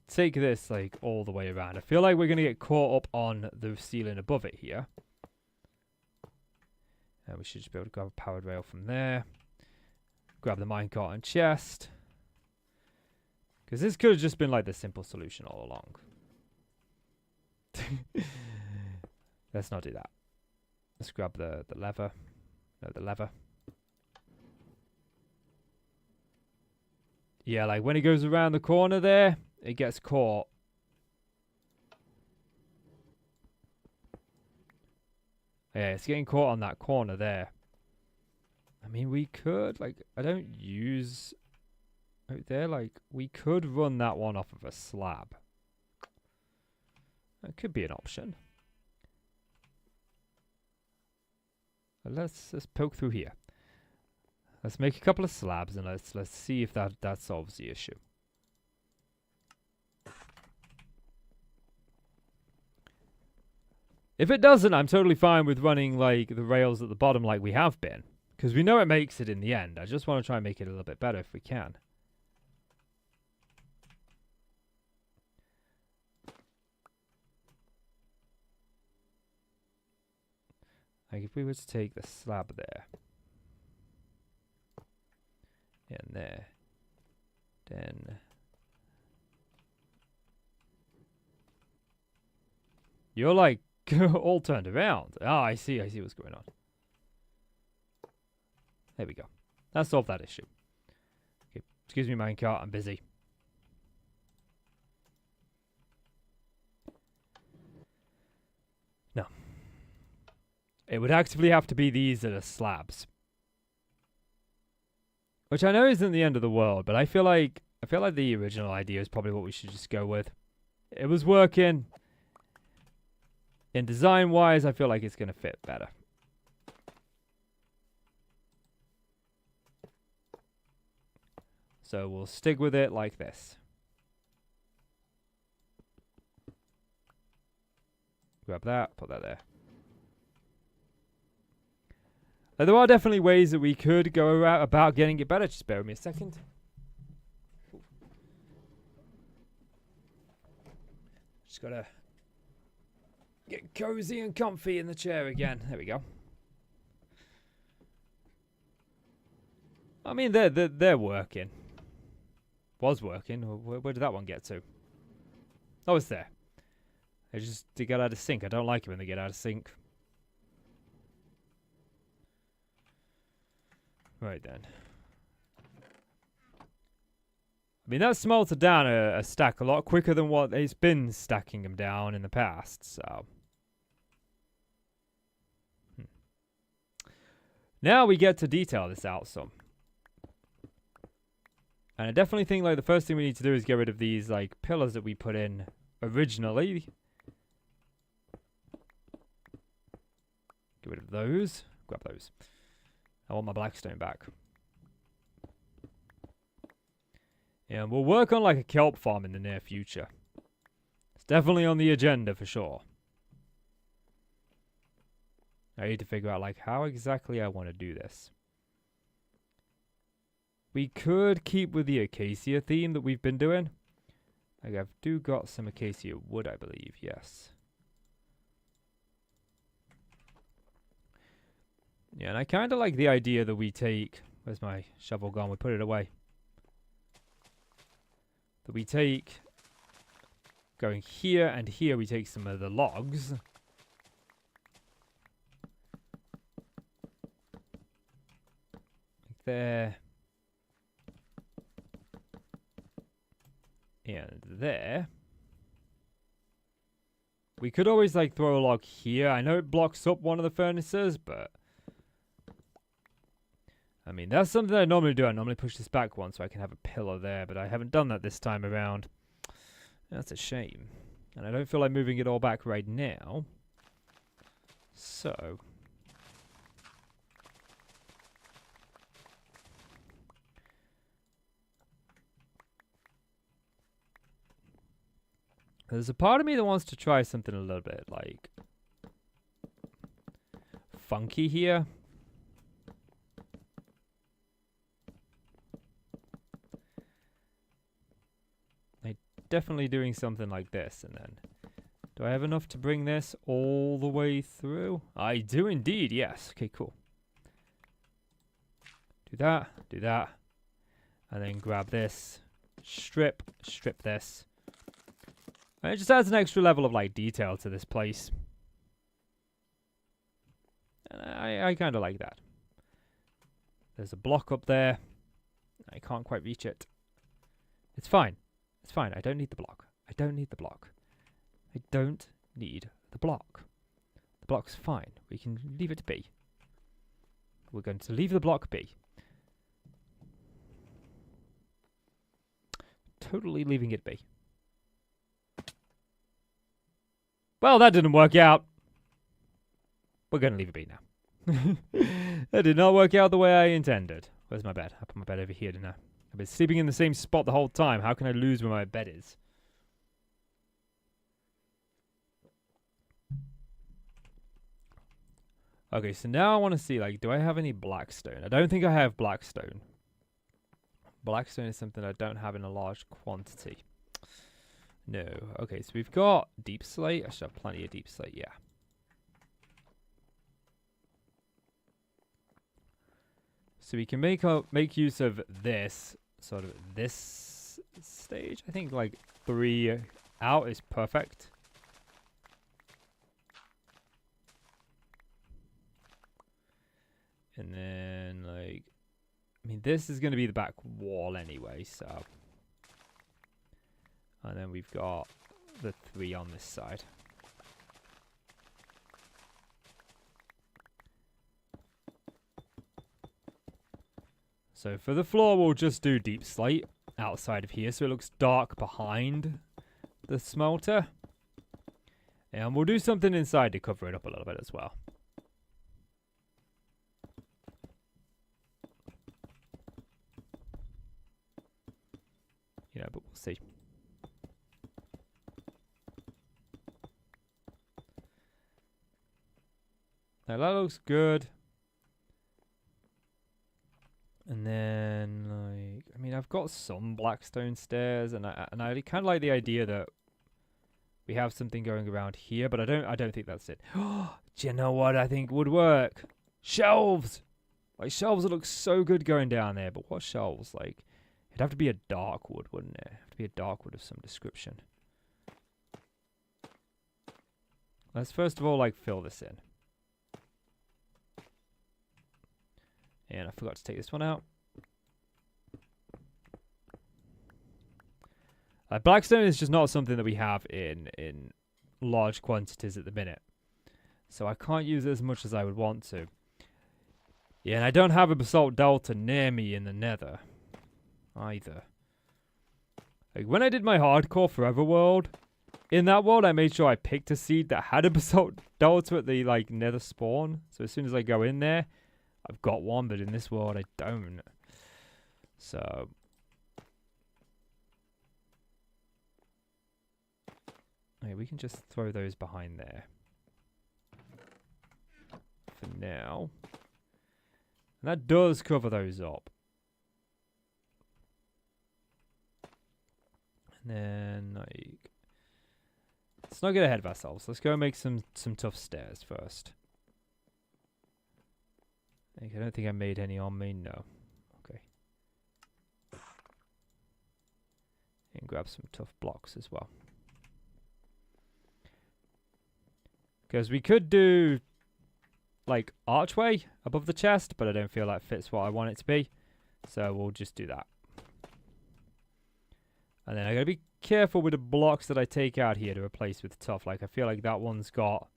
take this, like, all the way around. I feel like we're going to get caught up on the ceiling above it here. And we should just be able to grab a powered rail from there. Grab the minecart and chest. Because this could have just been, like, the simple solution all along. Let's not do that. Let's grab the lever. No, the lever. Yeah, like when it goes around the corner there, it gets caught. Yeah, it's getting caught on that corner there. I mean, we could, like, I don't use out there, like, we could run that one off of a slab. That could be an option. Let's poke through here. Let's make a couple of slabs and let's see if that solves the issue. If it doesn't, I'm totally fine with running like the rails at the bottom like we have been, because we know it makes it in the end. I just want to try and make it a little bit better if we can. Like if we were to take the slab there, and there, then you're like all turned around. Ah, I see what's going on. There we go. That solved that issue. Okay, excuse me, minecart, I'm busy. it would actively have to be these that are slabs. Which I know isn't the end of the world, but I feel like the original idea is probably what we should just go with. It was working. In design-wise, I feel like it's going to fit better. So we'll stick with it like this. Grab that, put that there. Now, there are definitely ways that we could go about getting it better. Just bear with me a second. Just gotta get cozy and comfy in the chair again. There we go. I mean, they're working. Was working. Where did that one get to? Oh, it's there. They just get out of sync. I don't like it when they get out of sync. Right then. I mean, that smelted down a stack a lot quicker than what it's been stacking them down in the past, so. Now we get to detail this out some. And I definitely think, like, the first thing we need to do is get rid of these, like, pillars that we put in originally. Get rid of those. Grab those. I want my blackstone back. Yeah, we'll work on, like, a kelp farm in the near future. It's definitely on the agenda for sure. I need to figure out, like, how exactly I want to do this. We could keep with the acacia theme that we've been doing. Like, I've got some acacia wood, I believe, yes. Yeah, and I kind of like the idea that we take... Where's my shovel gone? We put it away. That we take... Going here and here, we take some of the logs. Like there. And there. We could always, like, throw a log here. I know it blocks up one of the furnaces, but... I mean, that's something I normally do. I normally push this back one so I can have a pillar there, but I haven't done that this time around. That's a shame. And I don't feel like moving it all back right now. So... There's a part of me that wants to try something a little bit, like, funky here. Like, definitely doing something like this, and then... Do I have enough to bring this all the way through? I do indeed, yes. Okay, cool. Do that, and then grab this, strip this. And it just adds an extra level of, like, detail to this place. And I kind of like that. There's a block up there. I can't quite reach it. It's fine. It's fine. I don't need the block. I don't need the block. I don't need the block. The block's fine. We can leave it be. We're going to leave the block be. Totally leaving it be. Well, that didn't work out. We're going to leave it be now. That did not work out the way I intended. Where's my bed? I put my bed over here, didn't I? I've been sleeping in the same spot the whole time. How can I lose where my bed is? Okay, so now I want to see, like, do I have any blackstone? I don't think I have blackstone. Blackstone is something I don't have in a large quantity. No. Okay, so we've got deep slate. I should have plenty of deep slate, yeah. So we can make use of this, sort of this stage. I think, like, 3 out is perfect. And then, like, I mean, this is going to be the back wall anyway, so... And then we've got the 3 on this side. So for the floor, we'll just do deep slate outside of here so it looks dark behind the smelter. And we'll do something inside to cover it up a little bit as well. Yeah, but we'll see. Now that looks good. And then, like, I mean, I've got some blackstone stairs, and I kind of like the idea that we have something going around here, but I don't think that's it. Do you know what I think would work? Shelves. Like, shelves would look so good going down there, but what shelves? Like, it'd have to be a dark wood, wouldn't it? It'd have to be a dark wood of some description. Let's first of all, like, fill this in. And I forgot to take this one out. Blackstone is just not something that we have in large quantities at the minute. So I can't use it as much as I would want to. Yeah, and I don't have a basalt delta near me in the Nether either. Like, when I did my hardcore forever world, in that world I made sure I picked a seed that had a basalt delta at the, like, Nether spawn. So as soon as I go in there, I've got one, but in this world I don't. So okay, we can just throw those behind there for now. And that does cover those up. And then, like, let's not get ahead of ourselves. Let's go make some tough stairs first. I don't think I made any on me. No. Okay. And grab some tough blocks as well. Because we could do, like, archway above the chest, but I don't feel that fits what I want it to be. So we'll just do that. And then I gotta be careful with the blocks that I take out here to replace with tough. Like, I feel like that one's got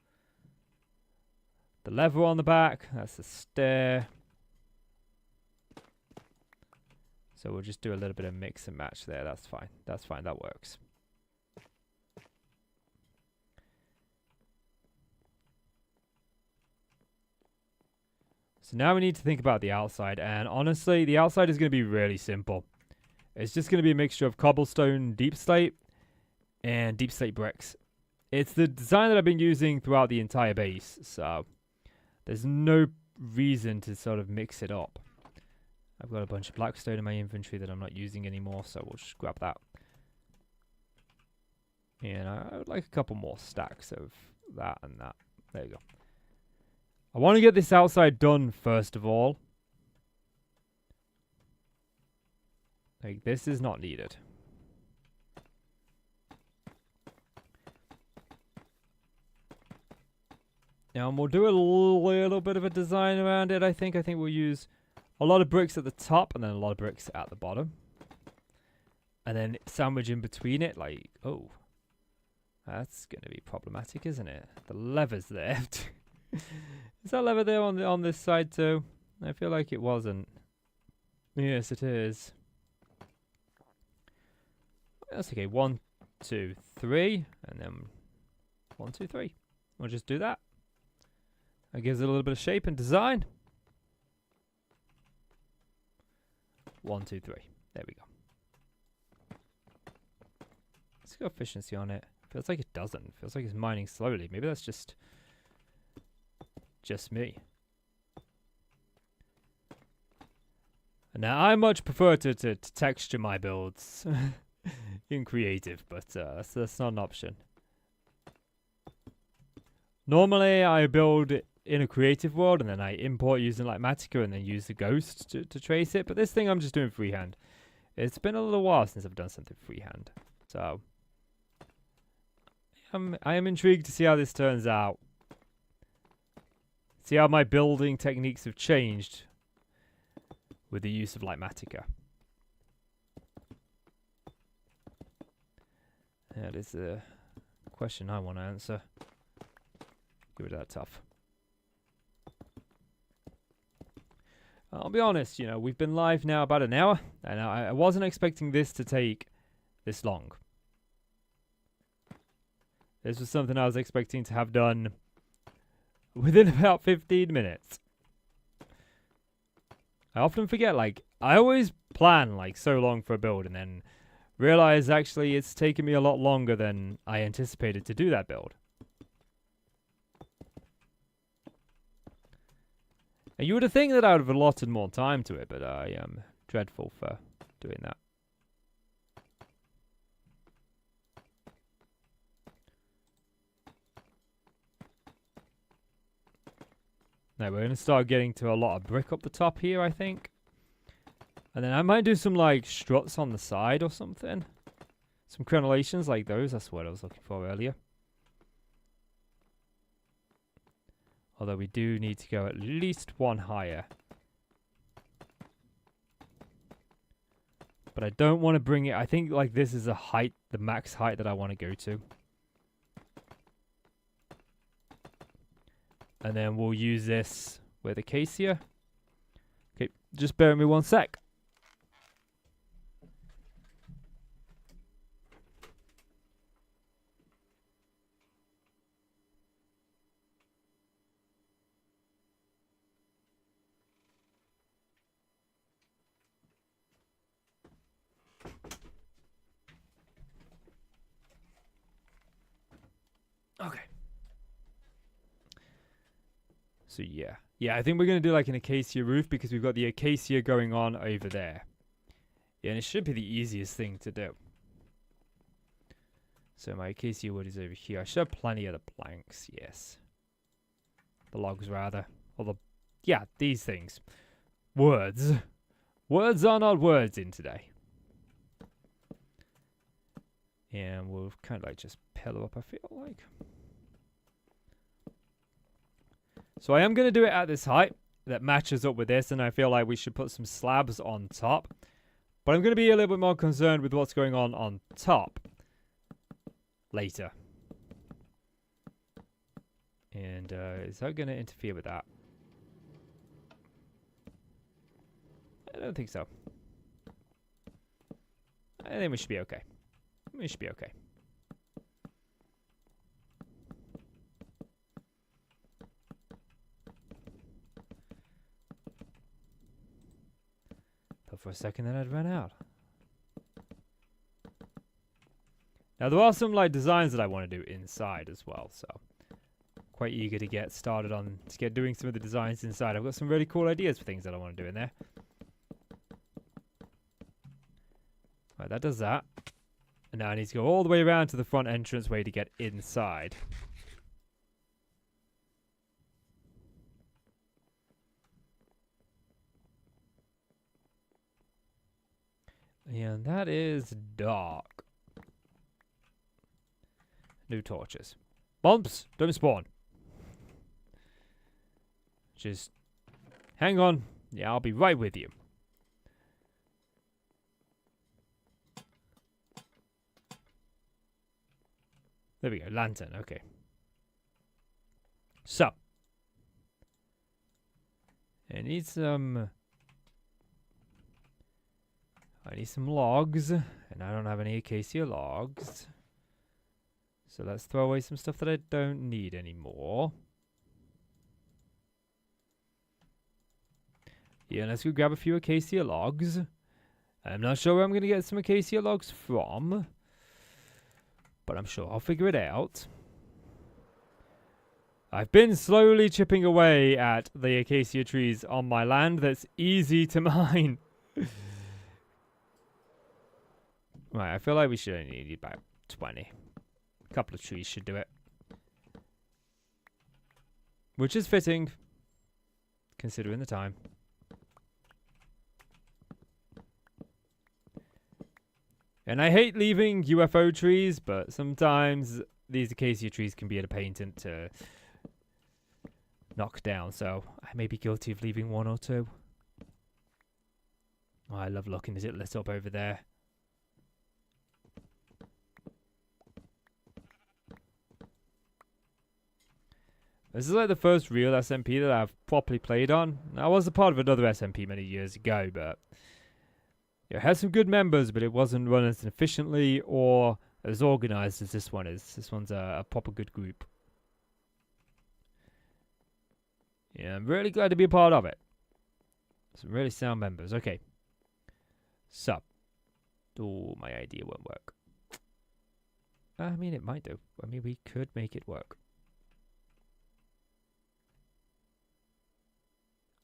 the lever on the back. That's the stair. So we'll just do a little bit of mix and match there. That's fine. That's fine. That works. So now we need to think about the outside. And honestly, the outside is going to be really simple. It's just going to be a mixture of cobblestone deep slate and deep slate bricks. It's the design that I've been using throughout the entire base. So there's no reason to sort of mix it up. I've got a bunch of blackstone in my inventory that I'm not using anymore, so we'll just grab that. And I would like a couple more stacks of that and that. There you go. I want to get this outside done first of all. Like, this is not needed. Now, we'll do a little bit of a design around it, I think. I think we'll use a lot of bricks at the top and then a lot of bricks at the bottom. And then sandwich in between it, like, oh. That's going to be problematic, isn't it? The lever's there. Is that lever there on this side too? I feel like it wasn't. Yes, it is. That's okay. 1, 2, 3. And then 1, 2, 3. We'll just do that. That gives it a little bit of shape and design. 1, 2, 3. There we go. Let's go efficiency on it. Feels like it doesn't. Feels like it's mining slowly. Maybe that's just me. Now, I much prefer to texture my builds in creative, but that's not an option. Normally, I build in a creative world, and then I import using like Matica, and then use the ghost to trace it. But this thing I'm just doing freehand. It's been a little while since I've done something freehand. So I am intrigued to see how this turns out. See how my building techniques have changed with the use of Matica. That is a question I want to answer. Give it that tough. I'll be honest, you know, we've been live now about an hour, and I wasn't expecting this to take this long. This was something I was expecting to have done within about 15 minutes. I often forget, like, I always plan, like, so long for a build, and then realize, actually, it's taken me a lot longer than I anticipated to do that build. And you would have think that I would have allotted more time to it, but I am dreadful for doing that. Now we're going to start getting to a lot of brick up the top here, I think. And then I might do some, like, struts on the side or something. Some crenellations like those, that's what I was looking for earlier. Although we do need to go at least one higher. But I don't want to bring it, I think, like, this is a height, the max height that I want to go to. And then we'll use this with acacia. Okay, just bear with me one sec. Okay. So yeah. Yeah, I think we're going to do like an acacia roof because we've got the acacia going on over there. Yeah, and it should be the easiest thing to do. So my acacia wood is over here. I should have plenty of the planks, yes. The logs, rather. Or the... Yeah, these things. Words. Words are not words in today. And we'll kind of like just pillow up, I feel like. So I am going to do it at this height that matches up with this, and I feel like we should put some slabs on top. But I'm going to be a little bit more concerned with what's going on top later. And is that going to interfere with that? I don't think so. I think we should be okay. We should be okay. Thought for a second that I'd run out. Now there are some like designs that I want to do inside as well, so quite eager to get started on doing some of the designs inside. I've got some really cool ideas for things that I want to do in there. Right, that does that. And now I need to go all the way around to the front entrance way to get inside. And that is dark. New torches. Bumps, don't spawn. Just hang on. Yeah, I'll be right with you. There we go, lantern, okay. So. I need some logs, and I don't have any acacia logs. So let's throw away some stuff that I don't need anymore. Yeah, let's go grab a few acacia logs. I'm not sure where I'm going to get some acacia logs from, but I'm sure I'll figure it out. I've been slowly chipping away at the acacia trees on my land that's easy to mine. Right, I feel like we should only need about 20. A couple of trees should do it. Which is fitting, considering the time. And I hate leaving UFO trees, but sometimes these acacia trees can be a pain to knock down, so I may be guilty of leaving one or two. Oh, I love looking at it lit up over there. This is like the first real SMP that I've properly played on. I was a part of another SMP many years ago, but it had some good members, but it wasn't run as efficiently or as organized as this one is. This one's a proper good group. Yeah, I'm really glad to be a part of it. Some really sound members. Okay. So. Oh, my idea won't work. I mean, it might do. I mean, we could make it work.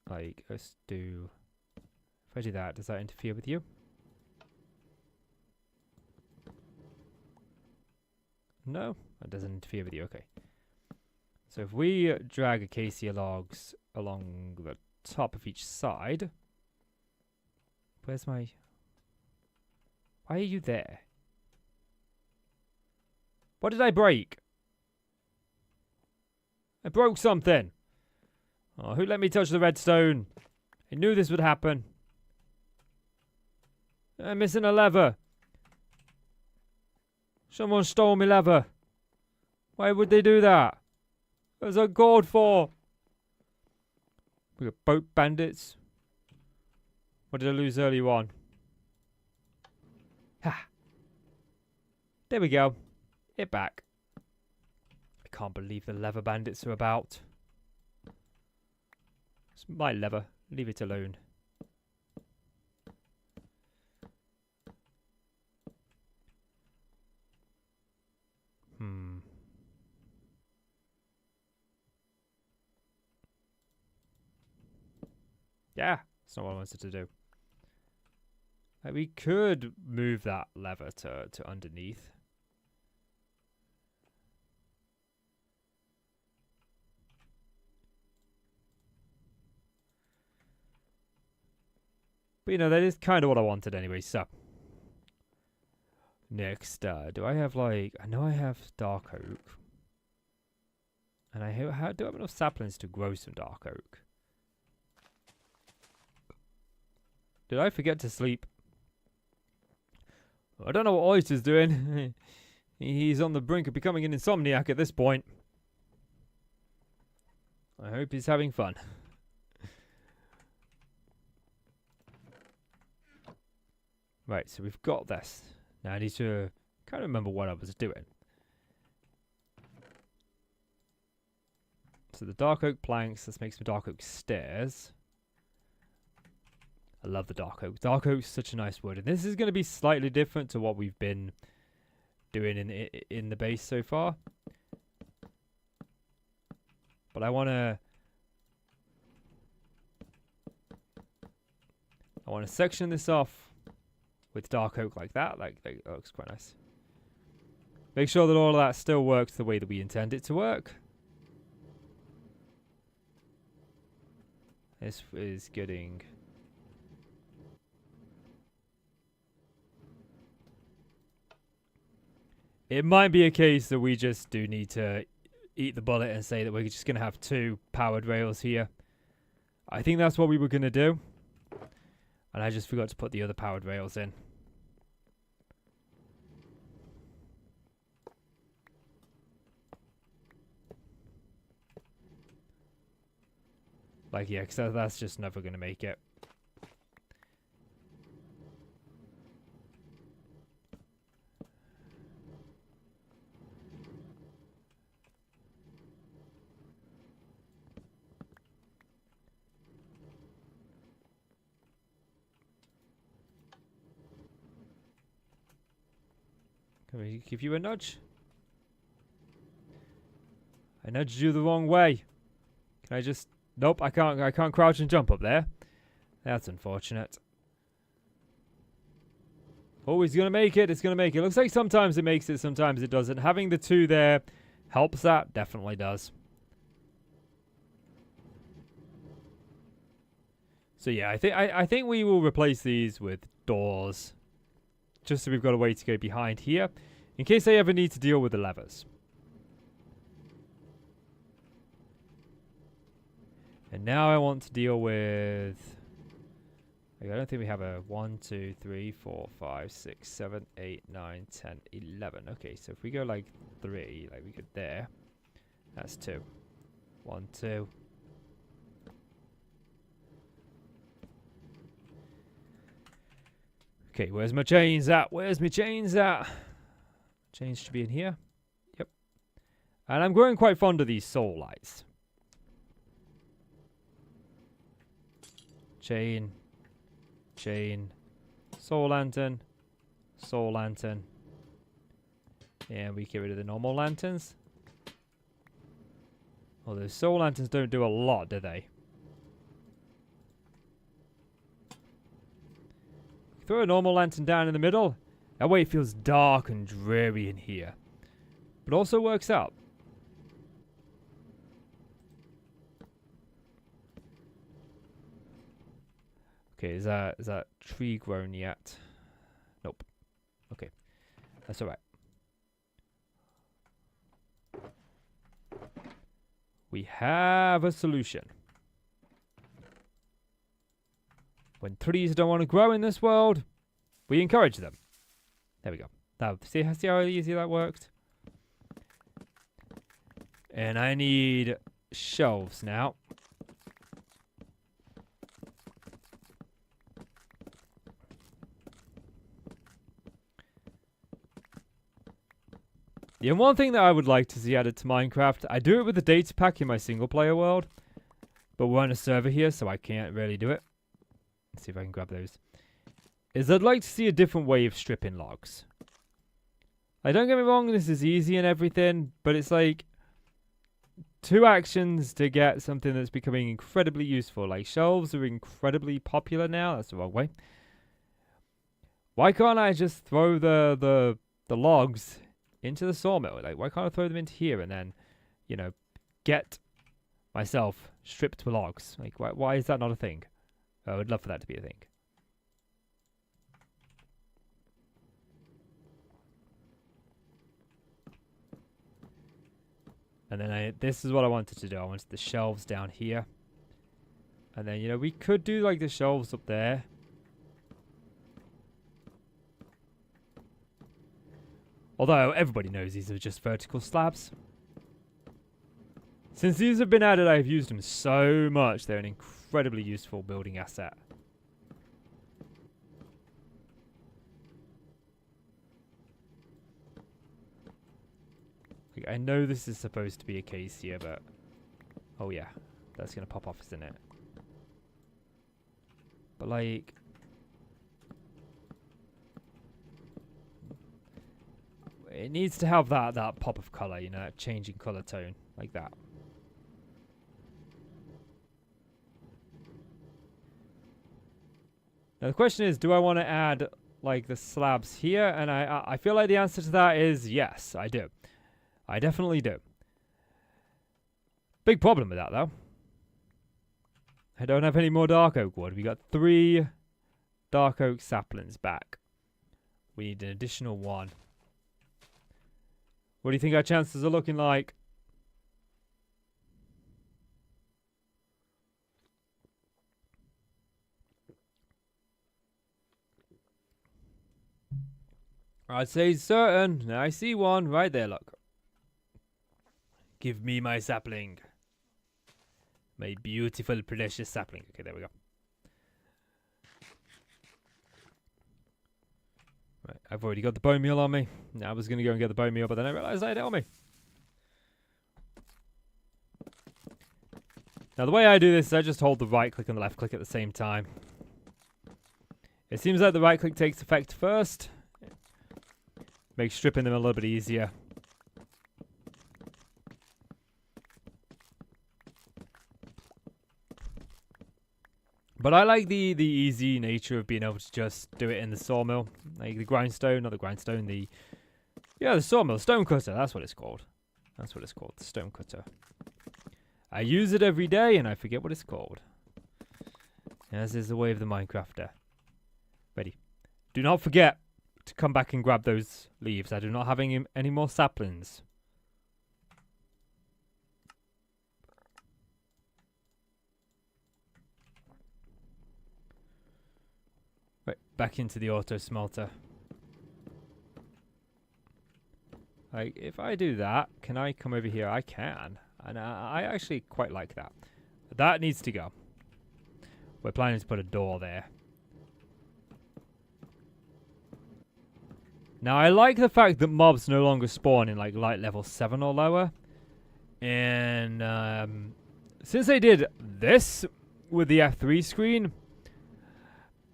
Like, let's do... If I do that, does that interfere with you? No, that doesn't interfere with you. Okay. So if we drag acacia logs along the top of each side... Where's my... Why are you there? What did I break? I broke something. Oh, who let me touch the redstone? I knew this would happen. I'm missing a lever. Someone stole my lever. Why would they do that? What was I called for? We got boat bandits. What did I lose earlier on? Ha! There we go. It back. I can't believe the lever bandits are about. It's my lever. Leave it alone. Yeah, that's not what I wanted to do. Like, we could move that lever to underneath. But you know, that is kind of what I wanted anyway, so. Next, do I have like... I know I have dark oak. And I do have enough saplings to grow some dark oak. Did I forget to sleep? I don't know what Oyster's doing. He's on the brink of becoming an insomniac at this point. I hope he's having fun. Right, so we've got this. Now I need to kind of remember what I was doing. So the dark oak planks, let's make some dark oak stairs. I love the dark oak. Dark oak's such a nice wood. And this is going to be slightly different to what we've been doing in the base so far. But I want to section this off with dark oak like that. Like that looks quite nice. Make sure that all of that still works the way that we intend it to work. This is getting... It might be a case that we just do need to eat the bullet and say that we're just going to have 2 powered rails here. I think that's what we were going to do. And I just forgot to put the other powered rails in. Like, yeah, because that's just never going to make it. Can we give you a nudge? I nudged you the wrong way. Can I just... Nope, I can't crouch and jump up there. That's unfortunate. Oh, he's gonna make it. It's gonna make it. Looks like sometimes it makes it, sometimes it doesn't. Having the 2 there helps that. Definitely does. So yeah, I think we will replace these with doors. Just so we've got a way to go behind here. In case I ever need to deal with the levers. And now I want to deal with... I don't think we have a 1, 2, 3, 4, 5, 6, 7, 8, 9, 10, 11. Okay, so if we go like 3, like we could there. That's 2. 1, 2. Okay, where's my chains at? Where's my chains at? Chains should be in here. Yep. And I'm growing quite fond of these soul lights. Chain. Chain. Soul lantern. Soul lantern. And we get rid of the normal lanterns. Although soul lanterns don't do a lot, do they? Throw a normal lantern down in the middle. That way it feels dark and dreary in here. But also works out. Okay, is that tree grown yet? Nope. Okay. That's alright. We have a solution. When trees don't want to grow in this world, we encourage them. There we go. Now, see how easy that worked? And I need shelves now. The one thing that I would like to see added to Minecraft, I do it with the data pack in my single player world, but we're on a server here, so I can't really do it. Let's see if I can grab those. Is I'd like to see a different way of stripping logs. Like, don't get me wrong, this is easy and everything, but it's like 2 actions to get something that's becoming incredibly useful. Like, shelves are incredibly popular now. That's the wrong way. Why can't I just throw the logs into the sawmill? Like, why can't I throw them into here and then, you know, get myself stripped logs? Like, why is that not a thing? I would love for that to be a thing. And then this is what I wanted to do. I wanted the shelves down here. And then, you know, we could do like the shelves up there. Although everybody knows these are just vertical slabs. Since these have been added, I've used them so much. They're an incredibly useful building asset. I know this is supposed to be a case here, but... Oh yeah, that's going to pop off, isn't it? But like... It needs to have that pop of colour, you know, that changing colour tone, like that. Now the question is, do I want to add like the slabs here? And I feel like the answer to that is yes, I do. I definitely do. Big problem with that though. I don't have any more dark oak wood. We got 3 dark oak saplings back. We need an additional 1. What do you think our chances are looking like? I'd say certain. I see one right there, look. Give me my sapling. My beautiful, precious sapling. Okay, there we go. Right, I've already got the bone meal on me. I was going to go and get the bone meal, but then I realised I had it on me. Now, the way I do this is I just hold the right click and the left click at the same time. It seems like the right click takes effect first. Makes stripping them a little bit easier. But I like the easy nature of being able to just do it in the sawmill. Like the grindstone, not the grindstone, the sawmill, stone cutter, that's what it's called. That's what it's called, the stone cutter. I use it every day and I forget what it's called. As is the way of the Minecrafter. Ready. Do not forget to come back and grab those leaves. I do not have any more saplings. Right, back into the auto smelter. Like, if I do that, can I come over here? I can. And I actually quite like that. But that needs to go. We're planning to put a door there. Now, I like the fact that mobs no longer spawn in, like, light level 7 or lower. And, since they did this with the F3 screen,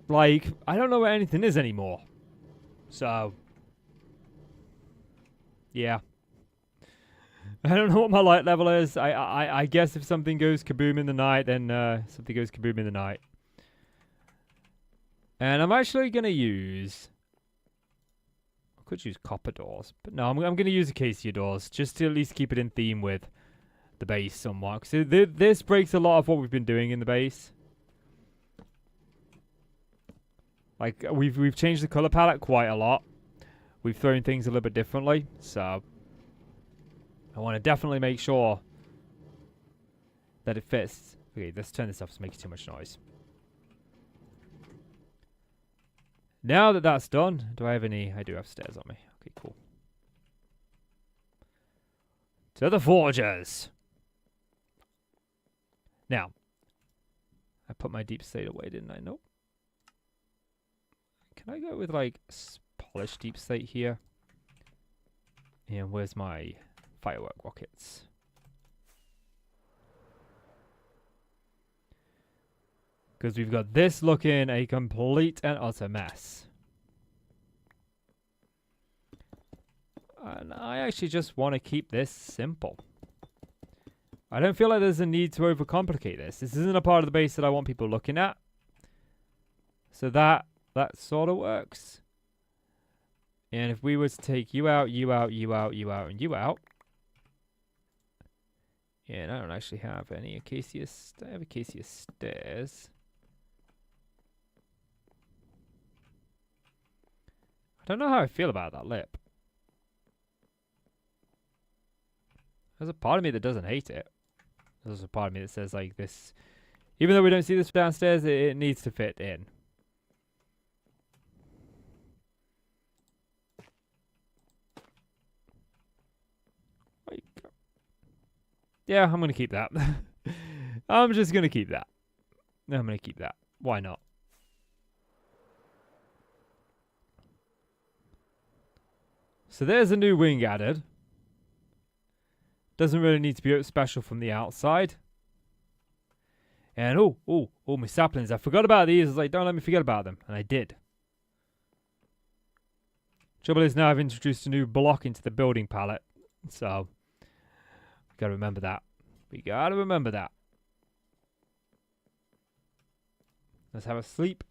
like, I don't know where anything is anymore. So, yeah. I don't know what my light level is. I guess if something goes kaboom in the night, then something goes kaboom in the night. And I'm actually going to use... I could use copper doors. But no, I'm going to use acacia doors. Just to at least keep it in theme with the base somewhat. So this breaks a lot of what we've been doing in the base. Like, we've changed the color palette quite a lot. We've thrown things a little bit differently. So... I want to definitely make sure that it fits. Okay, let's turn this off. It's making too much noise. Now that that's done, do I have any? I do have stairs on me. Okay, cool. To the forgers. Now, I put my deep slate away, didn't I? Nope. Can I go with like polished deep slate here? And where's my firework rockets? Because we've got this looking a complete and utter mess. And I actually just want to keep this simple. I don't feel like there's a need to overcomplicate this. This isn't a part of the base that I want people looking at. So that sort of works. And if we were to take you out, you out, you out, you out, and you out. And I don't actually have any acacia. I have acacia stairs. I don't know how I feel about that lip. There's a part of me that doesn't hate it. There's a part of me that says like this. Even though we don't see this downstairs, it needs to fit in. Yeah, I'm going to keep that. I'm just going to keep that. I'm going to keep that. Why not? So there's a new wing added. Doesn't really need to be special from the outside. And oh, my saplings. I forgot about these. I was like, don't let me forget about them. And I did. Trouble is now I've introduced a new block into the building palette. So... gotta remember that. We gotta remember that. Let's have a sleep.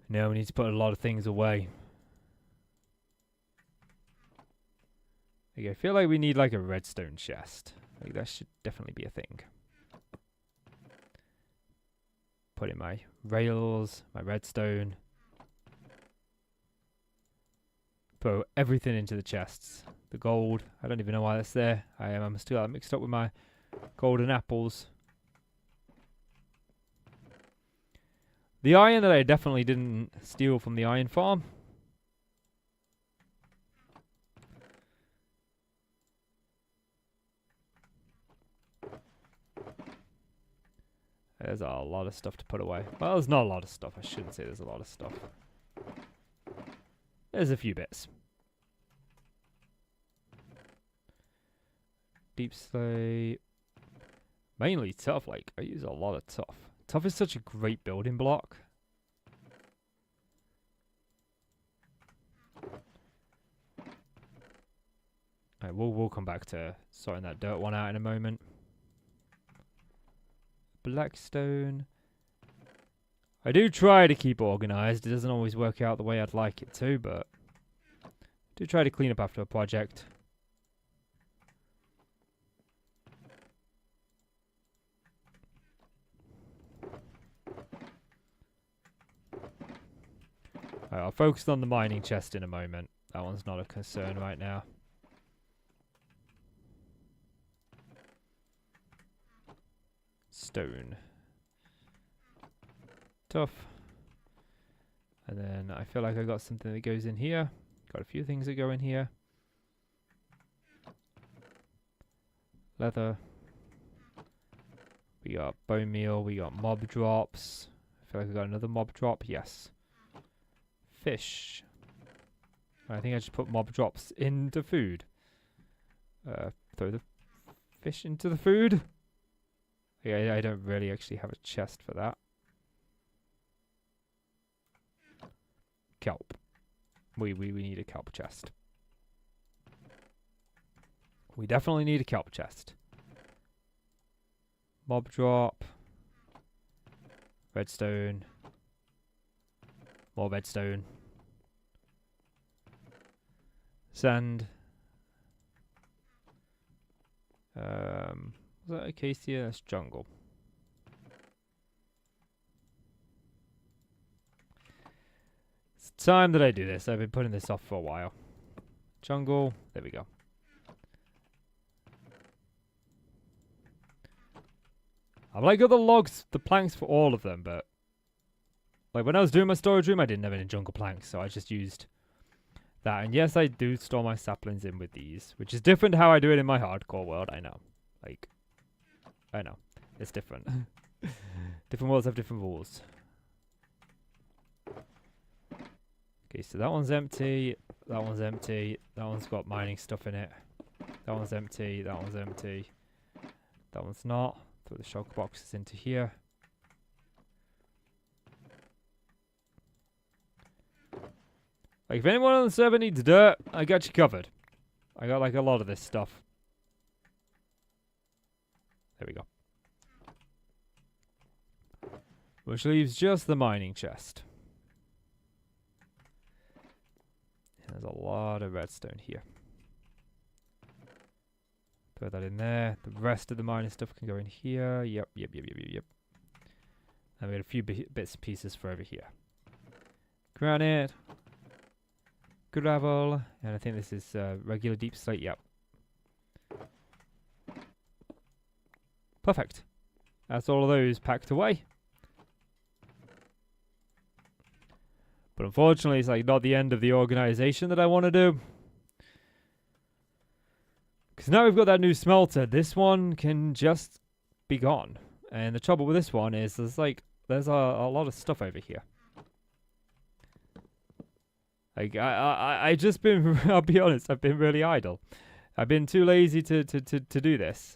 Now we need to put a lot of things away. Okay, I feel like we need like a redstone chest. Like that should definitely be a thing. Put in my rails, my redstone. Put everything into the chests. The gold, I don't even know why that's there. I'm still mixed up with my golden apples. The iron that I definitely didn't steal from the iron farm. There's a lot of stuff to put away. Well, there's not a lot of stuff. I shouldn't say there's a lot of stuff. There's a few bits. Deep slate. Mainly tough. Like, I use a lot of tough. Tough is such a great building block. Alright, we'll come back to sorting that dirt one out in a moment. Blackstone. I do try to keep organized. It doesn't always work out the way I'd like it to, but I do try to clean up after a project. Alright, I'll focus on the mining chest in a moment. That one's not a concern right now. Stone. stuff. And then I feel like I got something that goes in here. Got a few things that go in here. Leather. We got bone meal. We got mob drops. I feel like I got another mob drop. Yes. Fish. I think I just put mob drops into food. Throw the fish into the food. Yeah, I don't really actually have a chest for that. Kelp. We need a kelp chest. We definitely need a kelp chest. Mob drop. Redstone. More redstone. Sand. Was that acacia? That's jungle. It's time that I do this. I've been putting this off for a while. Jungle. There we go. I've like got the logs, the planks for all of them, but like when I was doing my storage room, I didn't have any jungle planks, so I just used that. And yes, I do store my saplings in with these, which is different to how I do it in my hardcore world. I know. Like, I know. It's different. Different worlds have different rules. Okay, so that one's empty. That one's empty. That one's got mining stuff in it. That one's empty. That one's empty. That one's not. Throw the shulker boxes into here. Like, if anyone on the server needs dirt, I got you covered. I got, like, a lot of this stuff. There we go. Which leaves just the mining chest. There's a lot of redstone here. Throw that in there. The rest of the mining stuff can go in here. Yep. And we got a few bits and pieces for over here. Granite. Gravel. And I think this is regular deep slate. Yep. Perfect. That's all of those packed away. But unfortunately, it's like not the end of the organization that I want to do. Because now we've got that new smelter, this one can just be gone. And the trouble with this one is there's a lot of stuff over here. Like I just been I'll be honest, I've been really idle. I've been too lazy to do this.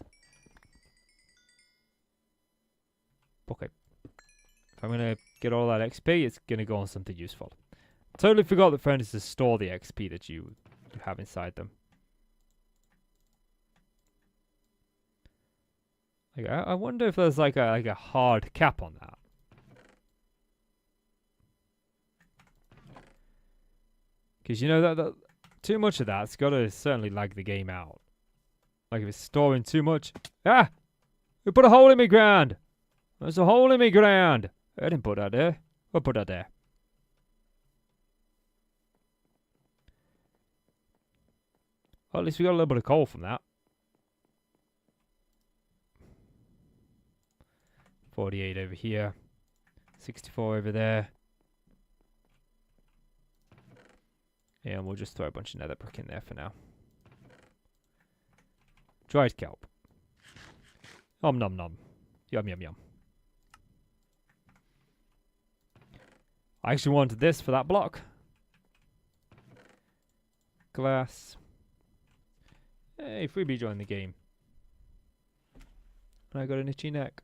Okay. If I'm gonna get all that XP, it's gonna go on something useful. Totally forgot that furnaces store the XP that you have inside them. Like, I wonder if there's like a hard cap on that. Because you know that too much of that's got to certainly lag the game out. Like if it's storing too much. Ah! We put a hole in me ground! There's a hole in me ground! I didn't put that there. I put that there. Well, at least we got a little bit of coal from that. 48 over here. 64 over there. Yeah, and we'll just throw a bunch of nether brick in there for now. Dried kelp. Nom nom nom. Yum yum yum. I actually wanted this for that block. Glass. Hey, freebie joined the game. And I got an itchy neck.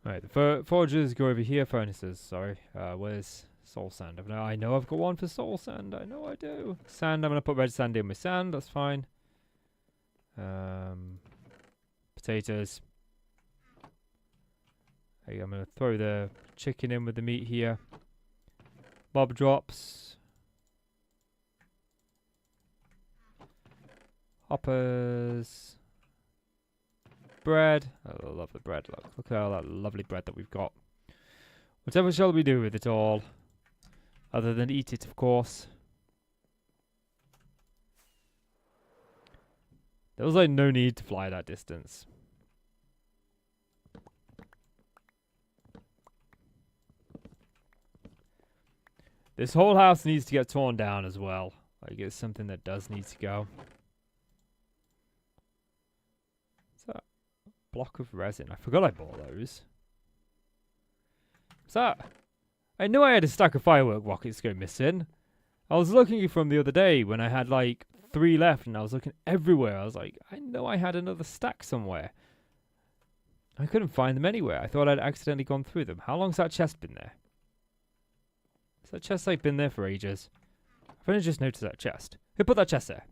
Right, the forges go over here. Furnaces, sorry. Where's soul sand? I know I've got one for soul sand. I know I do. Sand, I'm going to put red sand in with sand. That's fine. Potatoes. Okay, I'm going to throw the chicken in with the meat here. Mob drops. Hoppers. bread. I love the bread. Look at all that lovely bread that we've got. Whatever shall we do with it all? Other than eat it, of course. There was like no need to fly that distance. This whole house needs to get torn down as well. Like, it's something that does need to go. What's that? Block of resin. I forgot I bought those. What's that? I knew I had a stack of firework rockets go missing. I was looking for them the other day when I had like 3 left, and I was looking everywhere. I was like, I know I had another stack somewhere. I couldn't find them anywhere. I thought I'd accidentally gone through them. How long's that chest been there? Has that chest like been there for ages? I've only just noticed that chest. Who put that chest there?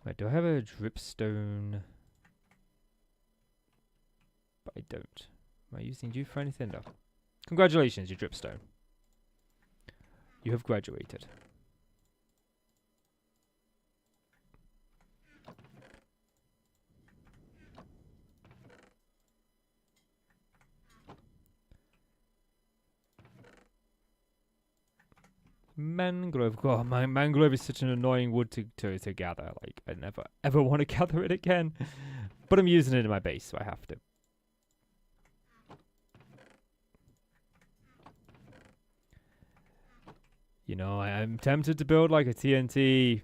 Wait, do I have a dripstone? But I don't. Am I using you for anything? No. Congratulations, you dripstone. You have graduated. Mangrove. God, mangrove is such an annoying wood to gather. Like, I never ever want to gather it again. But I'm using it in my base, so I have to. You know, I'm tempted to build like a TNT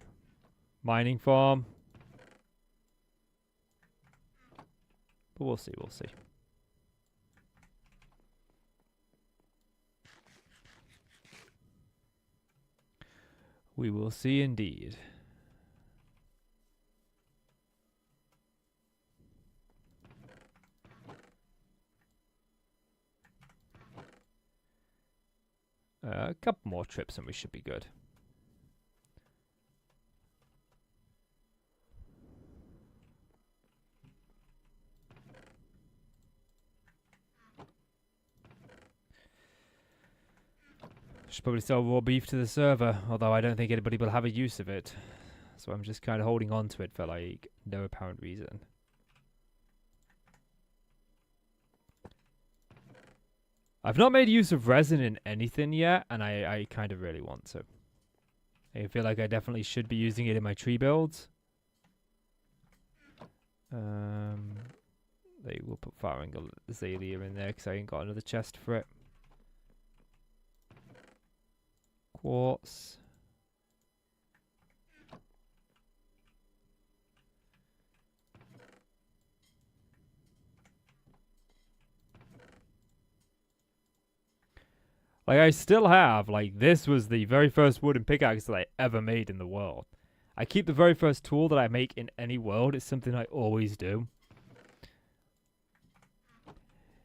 mining farm. But we'll see, we'll see. We will see indeed. A couple more trips and we should be good. Should probably sell raw beef to the server, although I don't think anybody will have a use of it. So I'm just kind of holding on to it for like no apparent reason. I've not made use of resin in anything yet, and I kind of really want to. I feel like I definitely should be using it in my tree builds. They will put firing azalea in there because I ain't got another chest for it. Quartz. Like, I still have, like, this was the very first wooden pickaxe that I ever made in the world. I keep the very first tool that I make in any world. It's something I always do.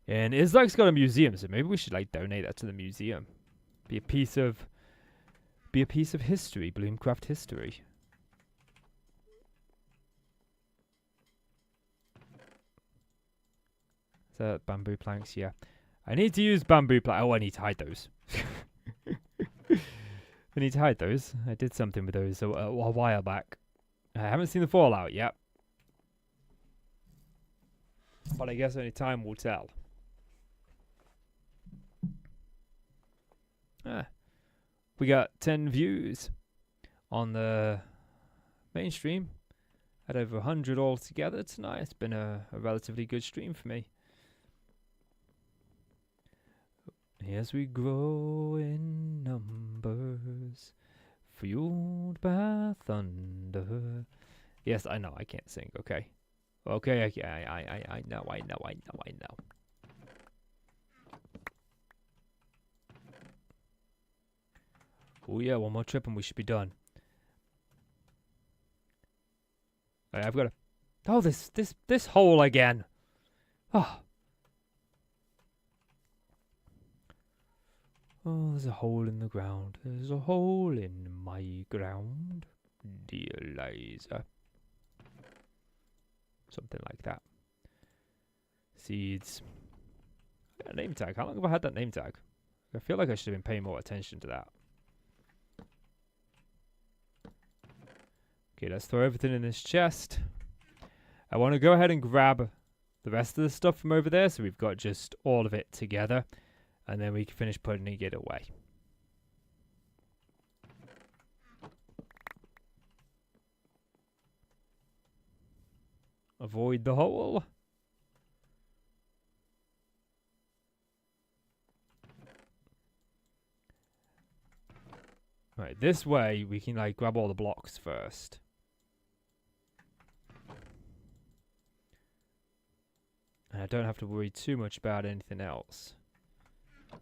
And Islak's got a museum, so maybe we should, like, donate that to the museum. Be a piece of history, Bloomcraft history. Is that bamboo planks? Yeah. I need to use bamboo planks. Oh, I need to hide those. I need to hide those. I did something with those a while back. I haven't seen the fallout yet. But I guess only time will tell. We got 10 views on the main stream. Had over 100 altogether tonight. It's been a relatively good stream for me. As we grow in numbers, fueled by thunder. Yes, I know, I can't sing, okay. Okay, I know. Oh yeah, one more trip and we should be done. I've got to... Oh, this hole again. Oh. Oh, there's a hole in the ground. There's a hole in my ground, dear Liza. Something like that. Seeds. A name tag. How long have I had that name tag? I feel like I should have been paying more attention to that. Okay, let's throw everything in this chest. I want to go ahead and grab the rest of the stuff from over there, so we've got just all of it together, and then we can finish putting it away. Avoid the hole. Right, this way we can like grab all the blocks first. And I don't have to worry too much about anything else. I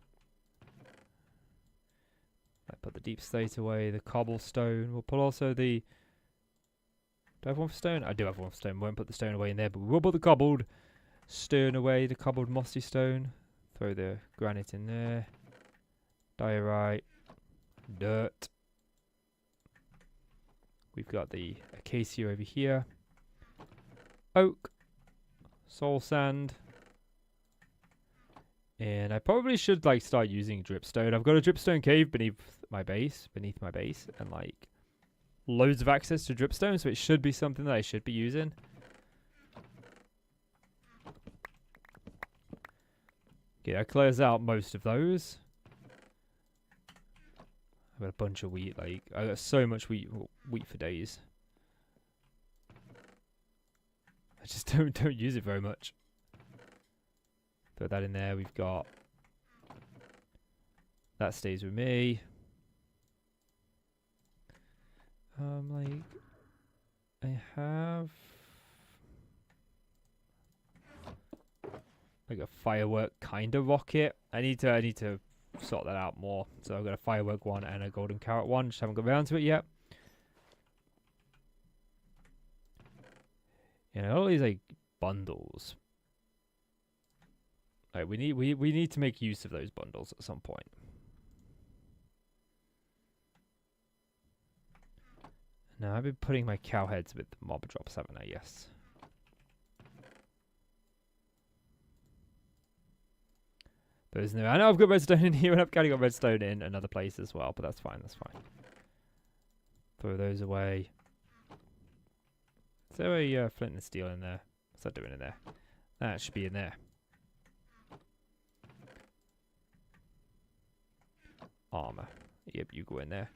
put the deep slate away, the cobblestone. We'll put also the... Do I have one for stone? I do have one for stone. Won't put the stone away in there, but we will put the cobbled stone away, the cobbled mossy stone. Throw the granite in there. Diorite. Dirt. We've got the acacia over here. Oak. Soul sand. And I probably should like start using dripstone. I've got a dripstone cave beneath my base, and like loads of access to dripstone, so it should be something that I should be using. Okay, that clears out most of those. I've got a bunch of wheat, like I got so much wheat for days. I just don't use it very much. Throw that in there. We've got that stays with me. Like I have like a firework kind of rocket. I need to sort that out more. So I've got a firework one and a golden carrot one. Just haven't got around to it yet. You know, all these like bundles. Like we need to make use of those bundles at some point. Now I've been putting my cow heads with the mob drops, haven't I? Yes. There's no. I know I've got redstone in here, and I've kind of got redstone in another place as well, but that's fine. That's fine. Throw those away. Is there a flint and steel in there? What's that doing in there? That should be in there. Armor. Yep, you go in there.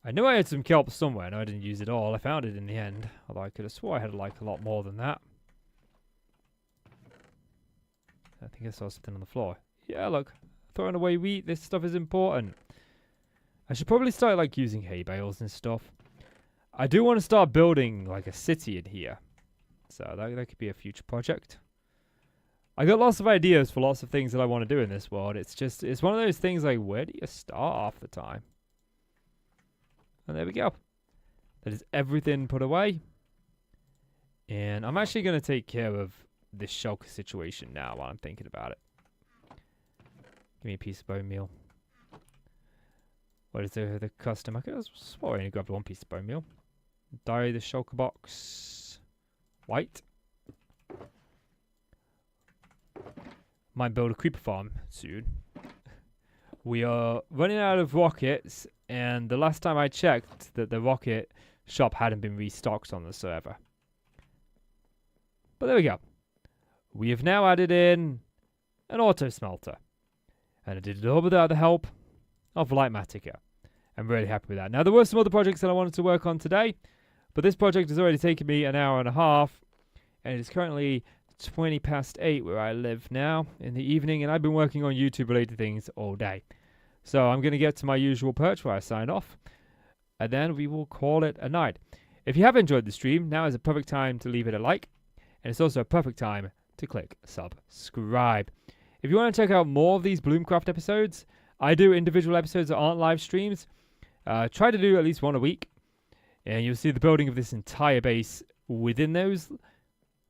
I knew I had some kelp somewhere, and I didn't use it all. I found it in the end, although I could have swore I had like a lot more than that. I think I saw something on the floor. Yeah, look, throwing away wheat. This stuff is important. I should probably start like using hay bales and stuff. I do want to start building like a city in here, so that could be a future project. I got lots of ideas for lots of things that I want to do in this world. It's one of those things like, where do you start half the time? And there we go. That is everything put away. And I'm actually going to take care of this shulker situation now while I'm thinking about it. Give me a piece of bone meal. What is the custom? I could have swore I only grabbed one piece of bone meal. Dye the shulker box white. Might build a creeper farm soon. We are running out of rockets, and the last time I checked that the rocket shop hadn't been restocked on the server. But there we go. We have now added in an auto smelter. And I did it all without the help of Lightmatica. I'm really happy with that. Now, there were some other projects that I wanted to work on today, but this project has already taken me an hour and a half, and it is currently 20 past 8 where I live now in the evening, and I've been working on YouTube related things all day. So I'm going to get to my usual perch where I sign off, and then we will call it a night. If you have enjoyed the stream, now is a perfect time to leave it a like, and it's also a perfect time to click subscribe. If you want to check out more of these Bloomcraft episodes, I do individual episodes that aren't live streams. Try to do at least one a week, and you'll see the building of this entire base within those.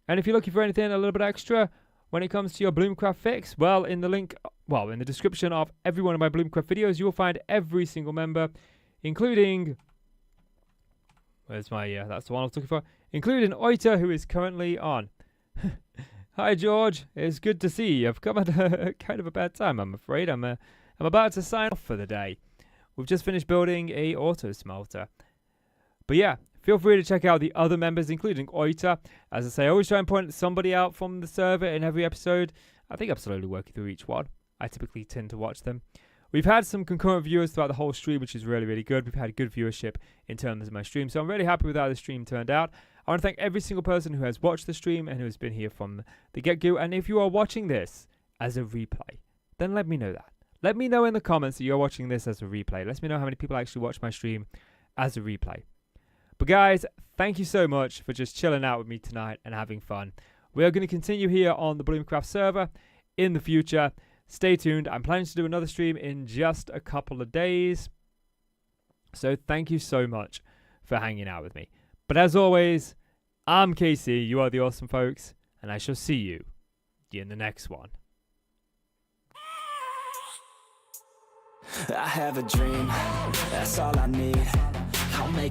And if you're looking for anything a little bit extra when it comes to your Bloomcraft fix, well, in the description of every one of my Bloomcraft videos, you will find every single member, including, where's my, that's the one I was looking for, including Oita, who is currently on. Hi, George. It's good to see you. I've come at a kind of a bad time, I'm afraid. I'm about to sign off for the day. We've just finished building a auto smelter. But yeah, Feel free to check out the other members, including Oita. As I say, I always try and point somebody out from the server in every episode. I think I'm slowly working through each one. I typically tend to watch them. We've had some concurrent viewers throughout the whole stream, which is really, really good. We've had good viewership in terms of my stream, so I'm really happy with how the stream turned out. I want to thank every single person who has watched the stream and who has been here from the get-go. And if you are watching this as a replay, then let me know that. Let me know in the comments that you're watching this as a replay. Let me know how many people actually watch my stream as a replay. But guys, thank you so much for just chilling out with me tonight and having fun. We are going to continue here on the Bloomcraft server in the future. Stay tuned. I'm planning to do another stream in just a couple of days. So thank you so much for hanging out with me. But as always, I'm KC. You are the awesome folks. And I shall see you in the next one. I have a dream, that's all I need. I'll make